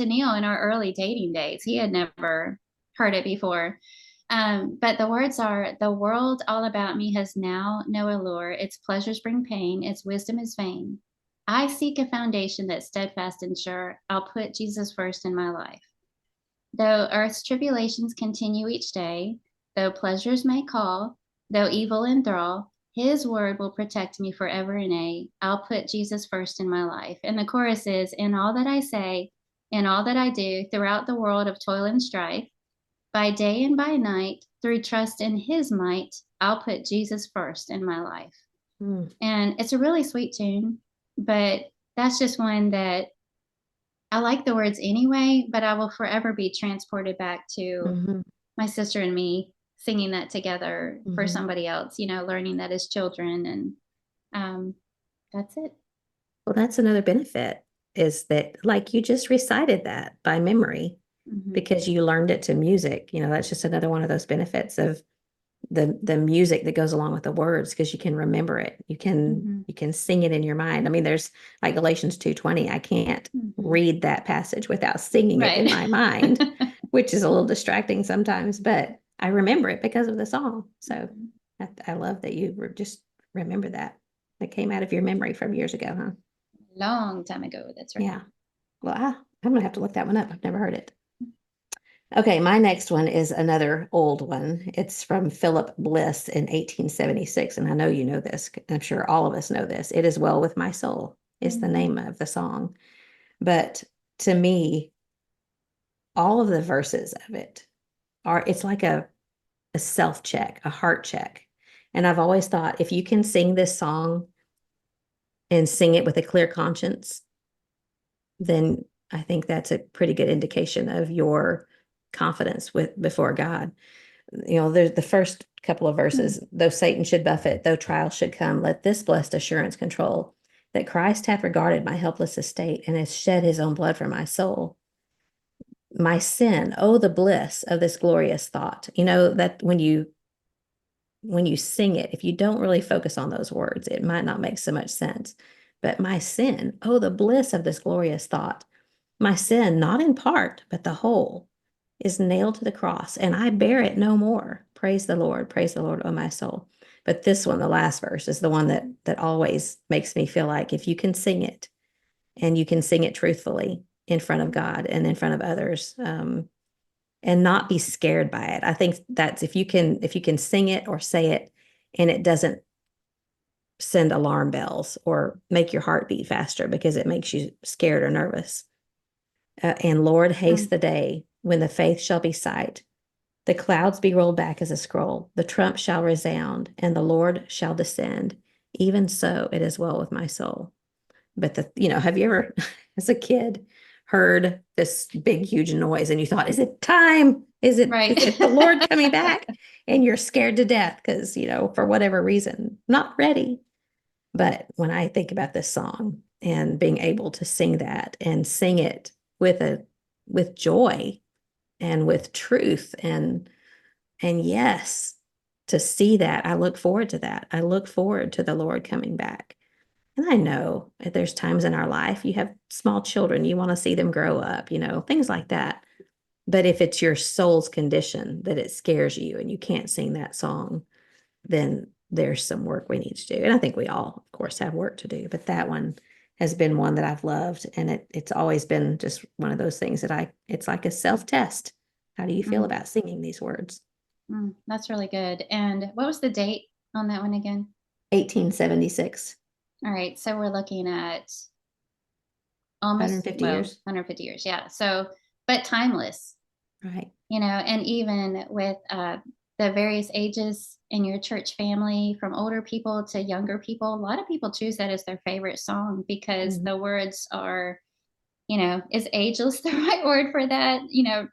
Neil in our early dating days. He had never heard it before. But the words are, the world all about me has now no allure. Its pleasures bring pain. Its wisdom is vain. I seek a foundation that's steadfast and sure. I'll put Jesus first in my life. Though earth's tribulations continue each day, though pleasures may call, though evil enthrall, his word will protect me forever and aye. I'll put Jesus first in my life. And the chorus is, in all that I say, in all that I do, throughout the world of toil and strife, by day and by night, through trust in his might, I'll put Jesus first in my life. And it's a really sweet tune, but that's just one that I like the words anyway, but I will forever be transported back to my sister and me singing that together for somebody else, learning that as children. And that's it. Well, that's another benefit is that like you just recited that by memory because you learned it to music. That's just another one of those benefits of the music that goes along with the words because you can remember it. You can sing it in your mind. I mean, there's like Galatians 2:20. I can't read that passage without singing it in my mind, which is a little distracting sometimes, but I remember it because of the song. So I love that you just remember that. That came out of your memory from years ago, huh? Long time ago. That's right. Yeah. Well, I'm gonna have to look that one up. I've never heard it. Okay, my next one is another old one. It's from Philip Bliss in 1876, and I know you know this. I'm sure all of us know this. It is Well With My Soul is the name of the song. But to me, all of the verses of it it's like a self-check, a heart check. And I've always thought if you can sing this song and sing it with a clear conscience, then I think that's a pretty good indication of your confidence before God. There's the first couple of verses, though Satan should buffet, though trials should come, let this blessed assurance control that Christ hath regarded my helpless estate and has shed his own blood for my soul. My sin, oh, the bliss of this glorious thought. That when you sing it, if you don't really focus on those words, it might not make so much sense. But my sin, oh, the bliss of this glorious thought. My sin, not in part, but the whole, is nailed to the cross, and I bear it no more. Praise the Lord, oh my soul. But this one, the last verse, is the one that always makes me feel like if you can sing it and you can sing it truthfully in front of God and in front of others, and not be scared by it. I think that's if you can sing it or say it and it doesn't send alarm bells or make your heart beat faster because it makes you scared or nervous. And Lord, haste the day when the faith shall be sight, the clouds be rolled back as a scroll, the trump shall resound, and the Lord shall descend. Even so, it is well with my soul. But have you ever, as a kid, heard this big, huge noise and you thought, is it time? Right. Is it the Lord coming back? And you're scared to death because, for whatever reason, not ready. But when I think about this song and being able to sing that and sing it with joy and with truth and yes, to see that, I look forward to that. I look forward to the Lord coming back. And I know that there's times in our life you have small children, you want to see them grow up, things like that. But if it's your soul's condition that it scares you and you can't sing that song, then there's some work we need to do. And I think we all, of course, have work to do. But that one has been one that I've loved. And it's always been just one of those things that it's like a self-test. How do you feel about singing these words? That's really good. And what was the date on that one again? 1876. All right. So we're looking at almost 150 years. 150 years. Yeah. So, but timeless. Right. And even with the various ages in your church family, from older people to younger people, a lot of people choose that as their favorite song because the words are, is ageless the right word for that?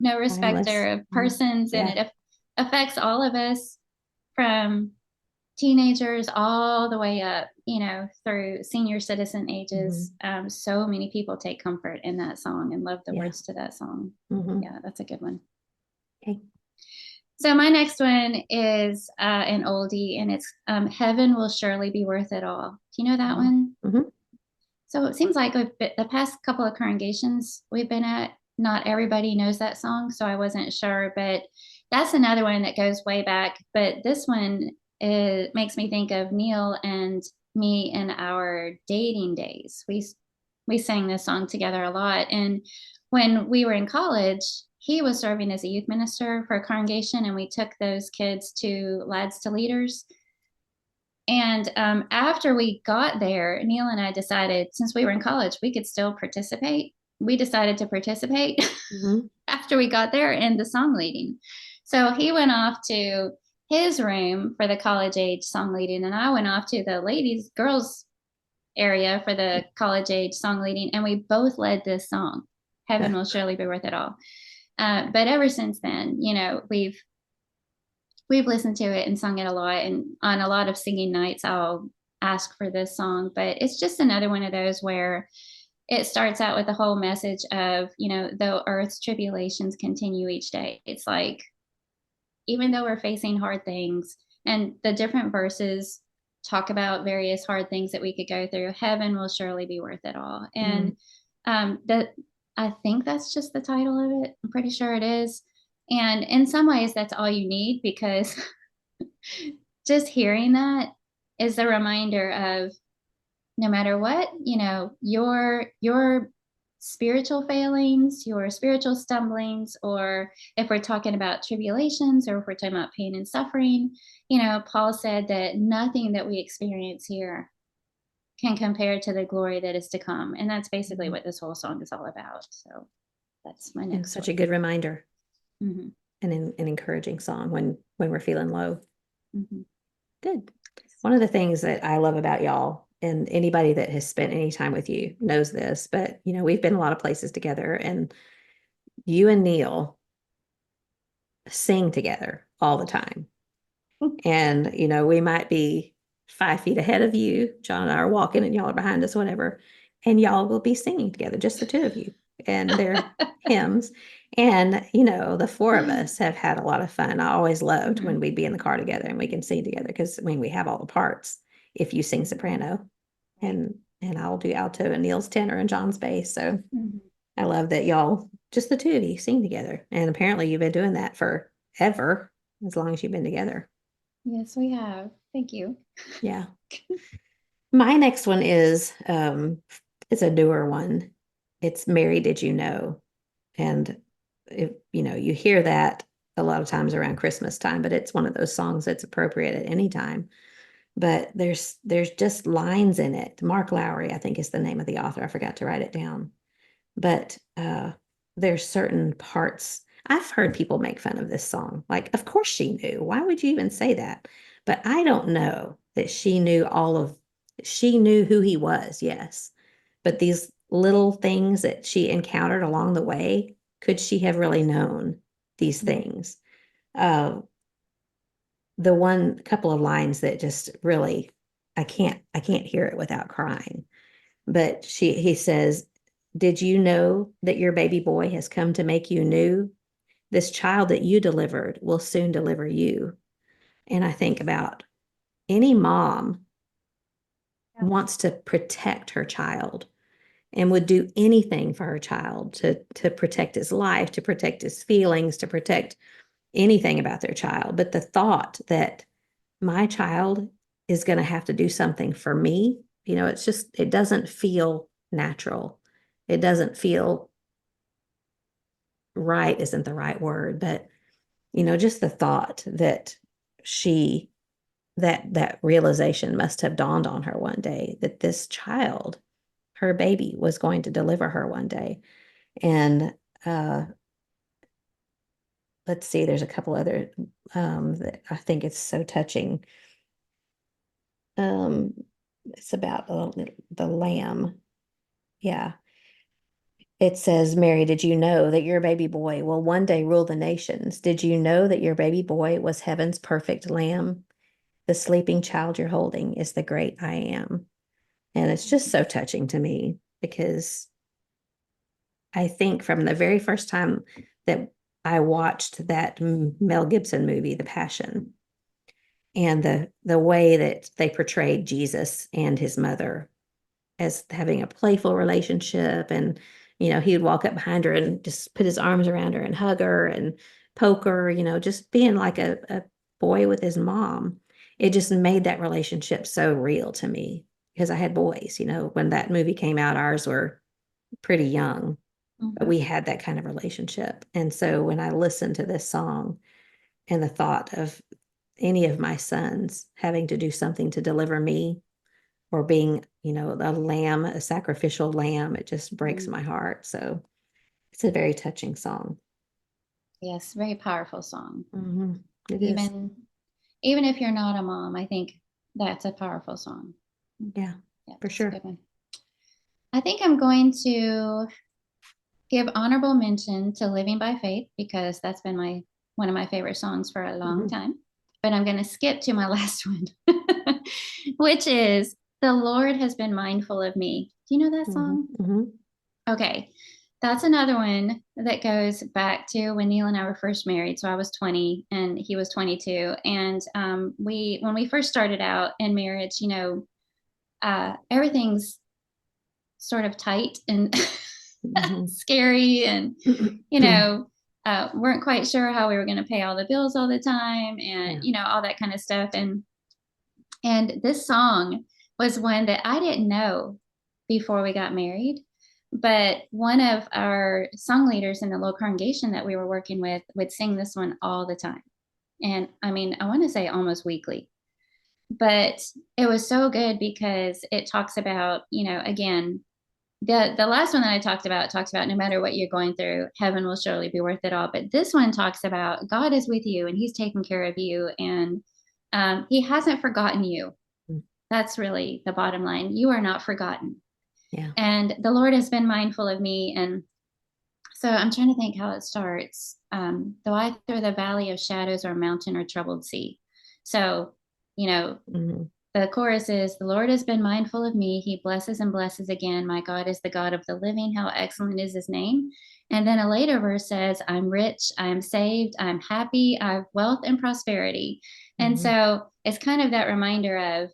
No respecter of persons, and it affects all of us from teenagers all the way up, through senior citizen ages. So many people take comfort in that song and love the words to that song. Yeah, that's a good one. Okay. So my next one is an oldie, and it's Heaven Will Surely Be Worth It All. Do you know that one? So it seems like the past couple of congregations we've been at, not everybody knows that song, so I wasn't sure, but that's another one that goes way back. But this one makes me think of Neil and me in our dating days. We sang this song together a lot, and when we were in college, he was serving as a youth minister for a congregation, and we took those kids to Lads to Leaders. And after we got there, Neil and I decided, since we were in college, we could still participate. We decided to participate after we got there in the song leading. So he went off to his room for the college age song leading, and I went off to the girls area for the college age song leading, and we both led this song, Heaven Will Surely Be Worth It All. But ever since then, we've listened to it and sung it a lot, and on a lot of singing nights I'll ask for this song. But it's just another one of those where it starts out with the whole message of, though earth's tribulations continue each day, it's like, even though we're facing hard things, and the different verses talk about various hard things that we could go through, heaven will surely be worth it all. And that, I think that's just the title of it. I'm pretty sure it is. And in some ways that's all you need, because just hearing that is a reminder of, no matter what, your spiritual failings, your spiritual stumblings, or if we're talking about tribulations, or if we're talking about pain and suffering, Paul said that nothing that we experience here can compare to the glory that is to come. And that's basically what this whole song is all about. So that's my next. Such a good reminder. And an encouraging song when we're feeling low. Good. One of the things that I love about y'all, and anybody that has spent any time with you knows this, but we've been a lot of places together, and you and Neil sing together all the time. And we might be 5 feet ahead of you. John and I are walking and y'all are behind us, whatever, and y'all will be singing together, just the two of you, and they're hymns. And the four of us have had a lot of fun. I always loved when we'd be in the car together and we can sing together, because we have all the parts. If you sing soprano, and I'll do alto, and Neil's tenor, and John's bass. So I love that y'all, just the two of you, sing together. And apparently you've been doing that forever, as long as you've been together. Yes, we have. Thank you. Yeah. My next one is it's a newer one. It's Mary, Did You Know? And if you hear that a lot of times around Christmas time, but it's one of those songs that's appropriate at any time. But there's just lines in it. Mark Lowry, I think, is the name of the author. I forgot to write it down. But there's certain parts. I've heard people make fun of this song. Like, of course she knew. Why would you even say that? But I don't know that she knew who he was, yes. But these little things that she encountered along the way, could she have really known these things? Uh, the one couple of lines that just really, I can't hear it without crying. But he says, "Did you know that your baby boy has come to make you new? This child that you delivered will soon deliver you." And I think about any mom wants to protect her child and would do anything for her child to protect his life, to protect his feelings, to protect anything about their child. But the thought that my child is going to have to do something for me, it doesn't feel natural. It doesn't feel right, isn't the right word, but just the thought that she that realization must have dawned on her one day, that this child, her baby, was going to deliver her one day. And uh let's see, there's a couple other that I think it's so touching. um it's about the lamb. Yeah. It says, Mary, did you know that your baby boy will one day rule the nations? Did you know that your baby boy was heaven's perfect lamb? The sleeping child you're holding is the great I am. And it's just so touching to me because I think from the very first time that I watched that Mel Gibson movie, The Passion, and the way that they portrayed Jesus and his mother as having a playful relationship, and he would walk up behind her and just put his arms around her and hug her and poke her, just being like a boy with his mom. It just made that relationship so real to me because I had boys. When that movie came out, ours were pretty young, but we had that kind of relationship. And so when I listened to this song and the thought of any of my sons having to do something to deliver me, or being, a lamb, a sacrificial lamb, it just breaks my heart. So it's a very touching song. Yes, very powerful song. Mm-hmm. It is. Even if you're not a mom, I think that's a powerful song. Yeah, for That's a sure. good one. I think I'm going to give honorable mention to Living by Faith because that's been one of my favorite songs for a long time. But I'm going to skip to my last one, which is The Lord Has Been Mindful of Me. Do you know that song? Okay. That's another one that goes back to when Neil and I were first married. So I was 20 and he was 22. And when we first started out in marriage, everything's sort of tight and scary, and weren't quite sure how we were going to pay all the bills all the time, and all that kind of stuff. And this song was one that I didn't know before we got married, but one of our song leaders in the local congregation that we were working with would sing this one all the time. And I mean, I want to say almost weekly, but it was so good because it talks about, again, the last one that I talked about talks about no matter what you're going through, heaven will surely be worth it all. But this one talks about God is with you and he's taking care of you, and he hasn't forgotten you. That's really the bottom line. You are not forgotten. Yeah. And the Lord has been mindful of me. And so I'm trying to think how it starts. Though I through the valley of shadows or mountain or troubled sea. So, the chorus is, the Lord has been mindful of me. He blesses and blesses again. My God is the God of the living. How excellent is his name. And then a later verse says, I'm rich, I'm saved, I'm happy, I have wealth and prosperity. And so it's kind of that reminder of,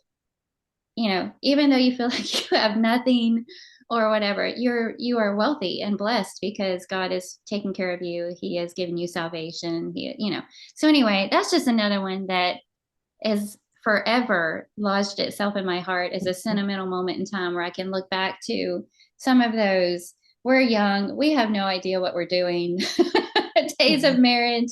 even though you feel like you have nothing or whatever, you are wealthy and blessed because God is taking care of you. He has given you salvation. So anyway, that's just another one that is forever lodged itself in my heart as a sentimental moment in time where I can look back to some of those. We're young, we have no idea what we're doing. Days of marriage.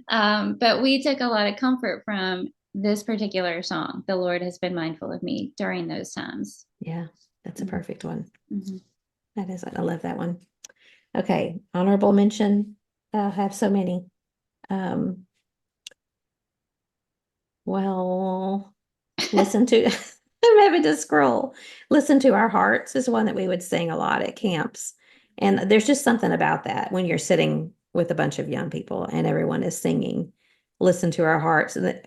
But we took a lot of comfort from this particular song. The Lord has been mindful of me during those times. Yeah, that's a perfect one. Mm-hmm. That is, I love that one. Okay, honorable mention. I have so many. Well, listen to, I'm having to scroll. Listen to Our Hearts is one that we would sing a lot at camps. And there's just something about that when you're sitting with a bunch of young people and everyone is singing, Listen to Our Hearts. And that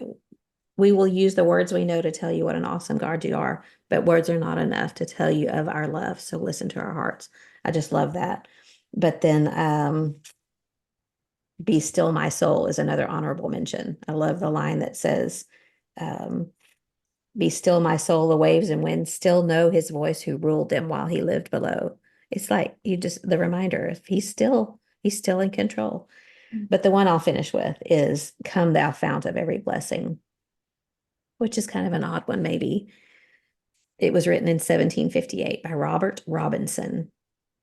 we will use the words we know to tell you what an awesome God you are, but words are not enough to tell you of our love. So listen to our hearts. I just love that. But then Be Still My Soul is another honorable mention. I love the line that says, um, Be still my soul, the waves and winds still know his voice who ruled them while he lived below. It's like the reminder, if he's still in control. But the one I'll finish with is Come Thou Fount of Every Blessing, which is kind of an odd one, maybe. It was written in 1758 by Robert Robinson.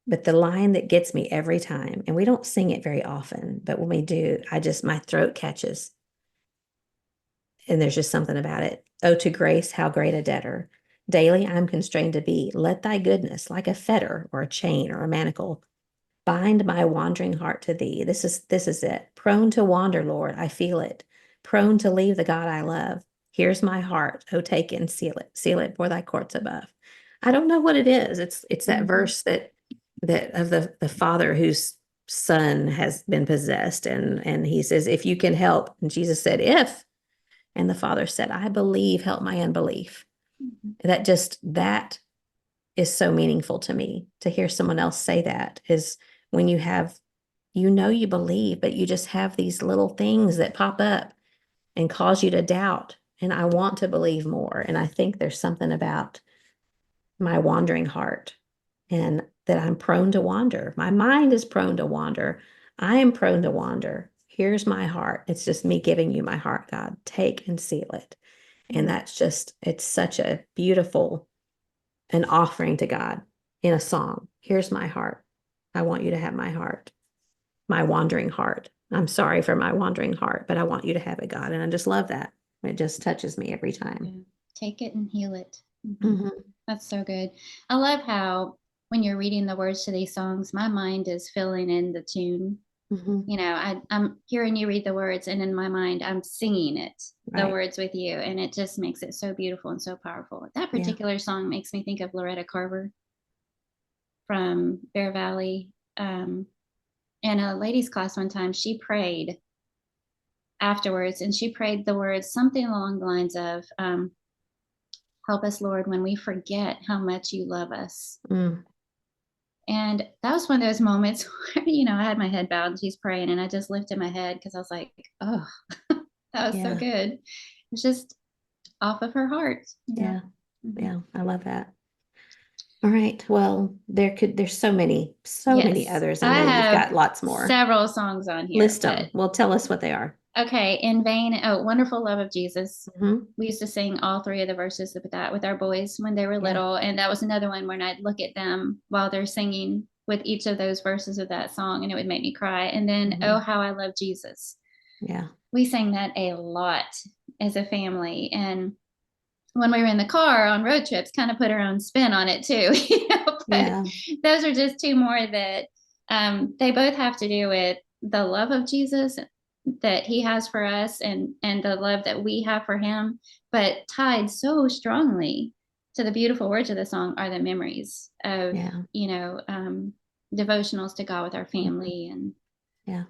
But the line that gets me every time, and we don't sing it very often, but when we do, my throat catches. And there's just something about it. Oh, to grace, how great a debtor. Daily I'm constrained to be. Let thy goodness, like a fetter or a chain or a manacle, bind my wandering heart to thee. This is it. Prone to wander, Lord, I feel it. Prone to leave the God I love. Here's my heart. Oh, take and seal it for thy courts above. I don't know what it is. It's that verse that of the father whose son has been possessed, and he says, if you can help. And Jesus said, if. And the father said, I believe, help my unbelief. That is so meaningful to me. To hear someone else say that is when you have, you believe, but you just have these little things that pop up and cause you to doubt. And I want to believe more. And I think there's something about my wandering heart and that I'm prone to wander. My mind is prone to wander. I am prone to wander. Here's my heart. It's just me giving you my heart, God. Take and seal it. And that's just, it's such a beautiful an offering to God in a song. Here's my heart. I want you to have my heart, my wandering heart. I'm sorry for my wandering heart, but I want you to have it, God. And I just love that. It just touches me every time. Yeah. Take it and heal it. Mm-hmm. That's so good. I love how when you're reading the words to these songs, my mind is filling in the tune. I'm hearing you read the words, and in my mind, I'm singing it, the words with you, and it just makes it so beautiful and so powerful. That particular song makes me think of Loretta Carver from Bear Valley. In a ladies' class one time, she prayed afterwards, and she prayed the words something along the lines of, help us, Lord, when we forget how much you love us. And that was one of those moments where, I had my head bowed and she's praying, and I just lifted my head because I was like, oh, that was so good. It's just off of her heart. Yeah. I love that. All right. Well, there's so many others. I know you've got lots more. Several songs on here. List them. Well, tell us what they are. Okay. In Vain. Oh, Wonderful Love of Jesus. We used to sing all three of the verses of that with our boys when they were little. And that was another one when I'd look at them while they're singing with each of those verses of that song, and it would make me cry. And then, Oh, How I Love Jesus. Yeah. We sang that a lot as a family. And when we were in the car on road trips, kind of put our own spin on it too. But those are just two more that they both have to do with the love of Jesus that he has for us, and the love that we have for him, but tied so strongly to the beautiful words of the song are the memories of devotionals to God with our family and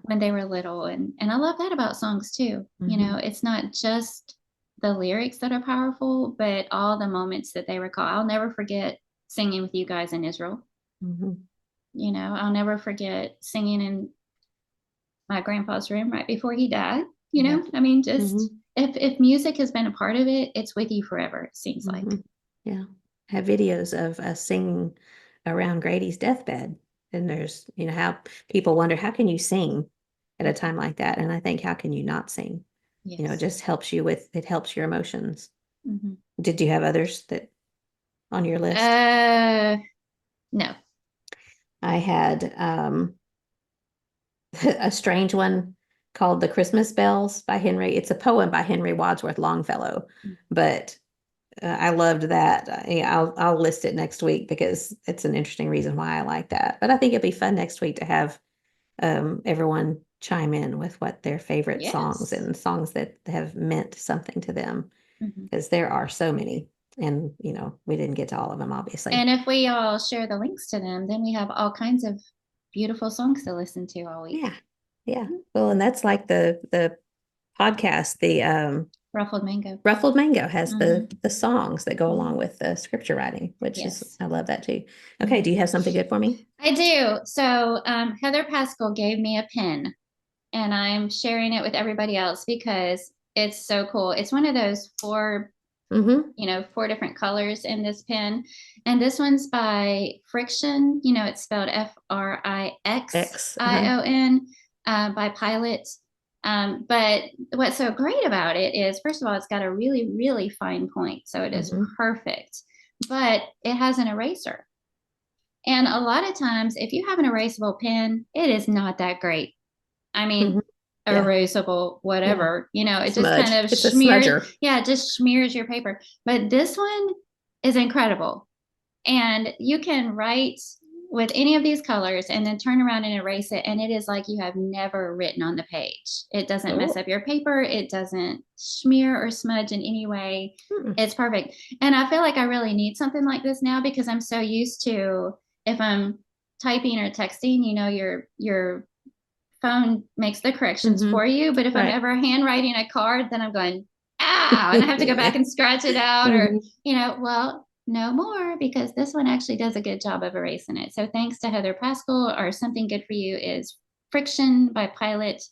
when they were little. And I love that about songs too. It's not just the lyrics that are powerful, but all the moments that they recall. I'll never forget singing with you guys in Israel. I'll never forget singing in my grandpa's room right before he died. I mean, just if music has been a part of it, it's with you forever, it seems like. Yeah. I have videos of us singing around Grady's deathbed. And there's, how people wonder, how can you sing at a time like that? And I think, how can you not sing? It Yes. just helps you it helps your emotions. Mm-hmm. Did you have others that on your list? No. I had a strange one called The Christmas Bells by Henry. It's a poem by Henry Wadsworth Longfellow, but I loved that. I'll list it next week because it's an interesting reason why I like that. But I think it'd be fun next week to have everyone chime in with what their favorite songs Yes. and songs that have meant something to them, Mm-hmm. because there are so many. And, we didn't get to all of them, obviously. And if we all share the links to them, then we have all kinds of beautiful songs to listen to all week. Yeah. Yeah. Well, and that's like the podcast, the Ruffled Mango. Ruffled Mango has the songs that go along with the scripture writing, which is, I love that too. Okay, do you have something good for me? I do. So Heather Pascal gave me a pen, and I'm sharing it with everybody else because it's so cool. It's one of those four different colors in this pen. And this one's by Friction. It's spelled Frixion, by Pilot. But what's so great about it is, first of all, it's got a really, really fine point. So it is perfect, but it has an eraser. And a lot of times, if you have an erasable pen, it is not that great. I mean, erasable, whatever, it just kind of smears. Yeah, it just smears your paper. But this one is incredible. And you can write with any of these colors and then turn around and erase it. And it is like you have never written on the page. It doesn't mess up your paper. It doesn't smear or smudge in any way. It's perfect. And I feel like I really need something like this now because I'm so used to, if I'm typing or texting, your phone makes the corrections for you. But if I'm ever handwriting a card, then I'm going, and I have to go back and scratch it out or, well, no more, because this one actually does a good job of erasing it. So thanks to Heather Pascal, or Something Good for You is Friction by Pilot,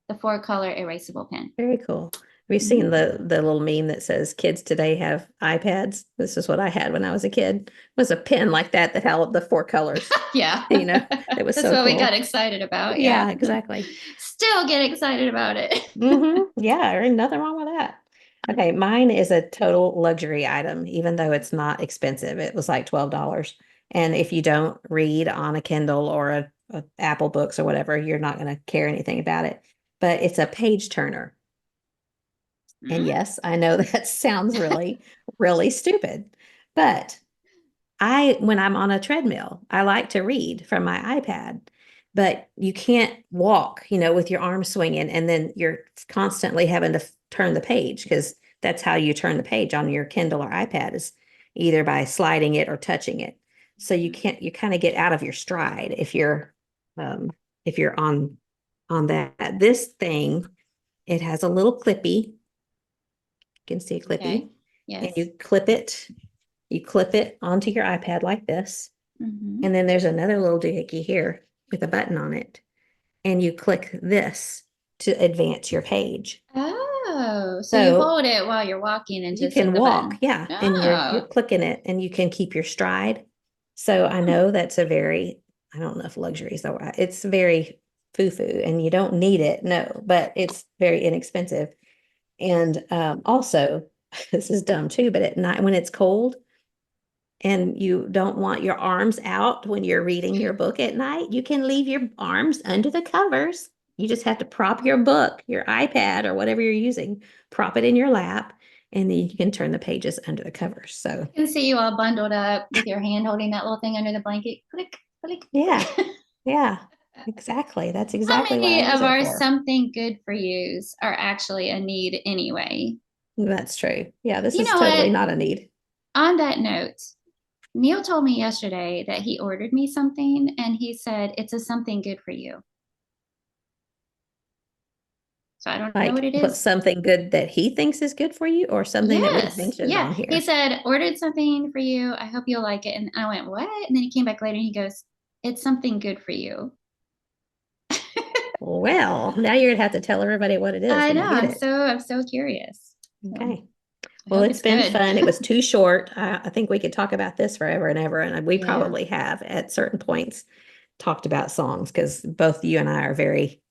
the 4-color erasable pen. Very cool. Have you seen the little meme that says kids today have iPads? This is what I had when I was a kid. It was a pen like that held the 4 colors. Yeah. It was That's so what cool. we got excited about. Yeah, exactly. Still get excited about it. Yeah, there ain't nothing wrong with that. Okay, mine is a total luxury item, even though it's not expensive. It was like $12. And if you don't read on a Kindle or a Apple Books or whatever, you're not going to care anything about it. But it's a page turner. And yes, I know that sounds really, really stupid. But when I'm on a treadmill, I like to read from my iPad. But you can't walk, with your arms swinging, and then you're constantly having to turn the page, because that's how you turn the page on your Kindle or iPad, is either by sliding it or touching it. So you kind of get out of your stride if you're on that. This thing, it has a little clippy. You can see a clippy. Okay. Yes. And you clip it onto your iPad like this. And then there's another little doohickey here with a button on it. And you click this to advance your page. Oh, so you hold it while you're walking and you just can hit the walk, button. yeah. And you're clicking it, and you can keep your stride. So I know that's I don't know if luxury is the right. It's very foo-foo, and you don't need it, no, but it's very inexpensive. And also, this is dumb too, but at night when it's cold and you don't want your arms out when you're reading your book at night, you can leave your arms under the covers. You just have to prop your book, your iPad, or whatever you're using, prop it in your lap, and then you can turn the pages under the covers. So I can see you all bundled up with your hand holding that little thing under the blanket. Click, click. Yeah. Yeah, exactly. That's exactly what I use it for. How many of our Something Good for Yous are actually a need anyway? That's true. Yeah, this is totally not a need. On that note, Neil told me yesterday that he ordered me something, and he said it's a something good for you. So I don't know what it is. But something good that he thinks is good for you, or something that we mentioned on here? He said, ordered something for you. I hope you'll like it. And I went, what? And then he came back later and he goes, it's something good for you. Well, now you're gonna have to tell everybody what it is. I know. I'm so curious. Okay. Well, it's been fun. It was too short. I think we could talk about this forever and ever. And we probably have at certain points talked about songs because both you and I are very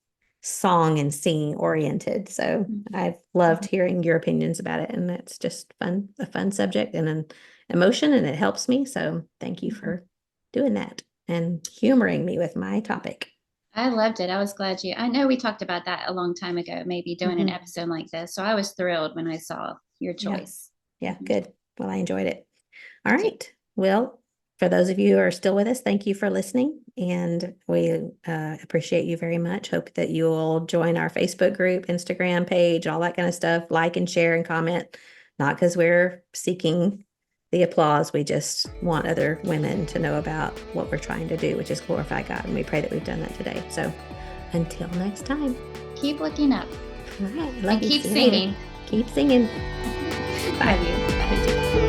song and singing oriented. So I've loved hearing your opinions about it. And it's just fun, a fun subject and an emotion, and it helps me. So thank you for doing that and humoring me with my topic. I loved it. I was glad I know we talked about that a long time ago, maybe doing an episode like this. So I was thrilled when I saw your choice. Yeah, good. Well, I enjoyed it. All right. Well, for those of you who are still with us, thank you for listening. And we appreciate you very much. Hope that you will join our Facebook group, Instagram page, all that kind of stuff. Like and share and comment. Not because we're seeking the applause. We just want other women to know about what we're trying to do, which is glorify God. And we pray that we've done that today. So until next time. Keep looking up. All right. And keep singing. Keep singing. Bye. Love you.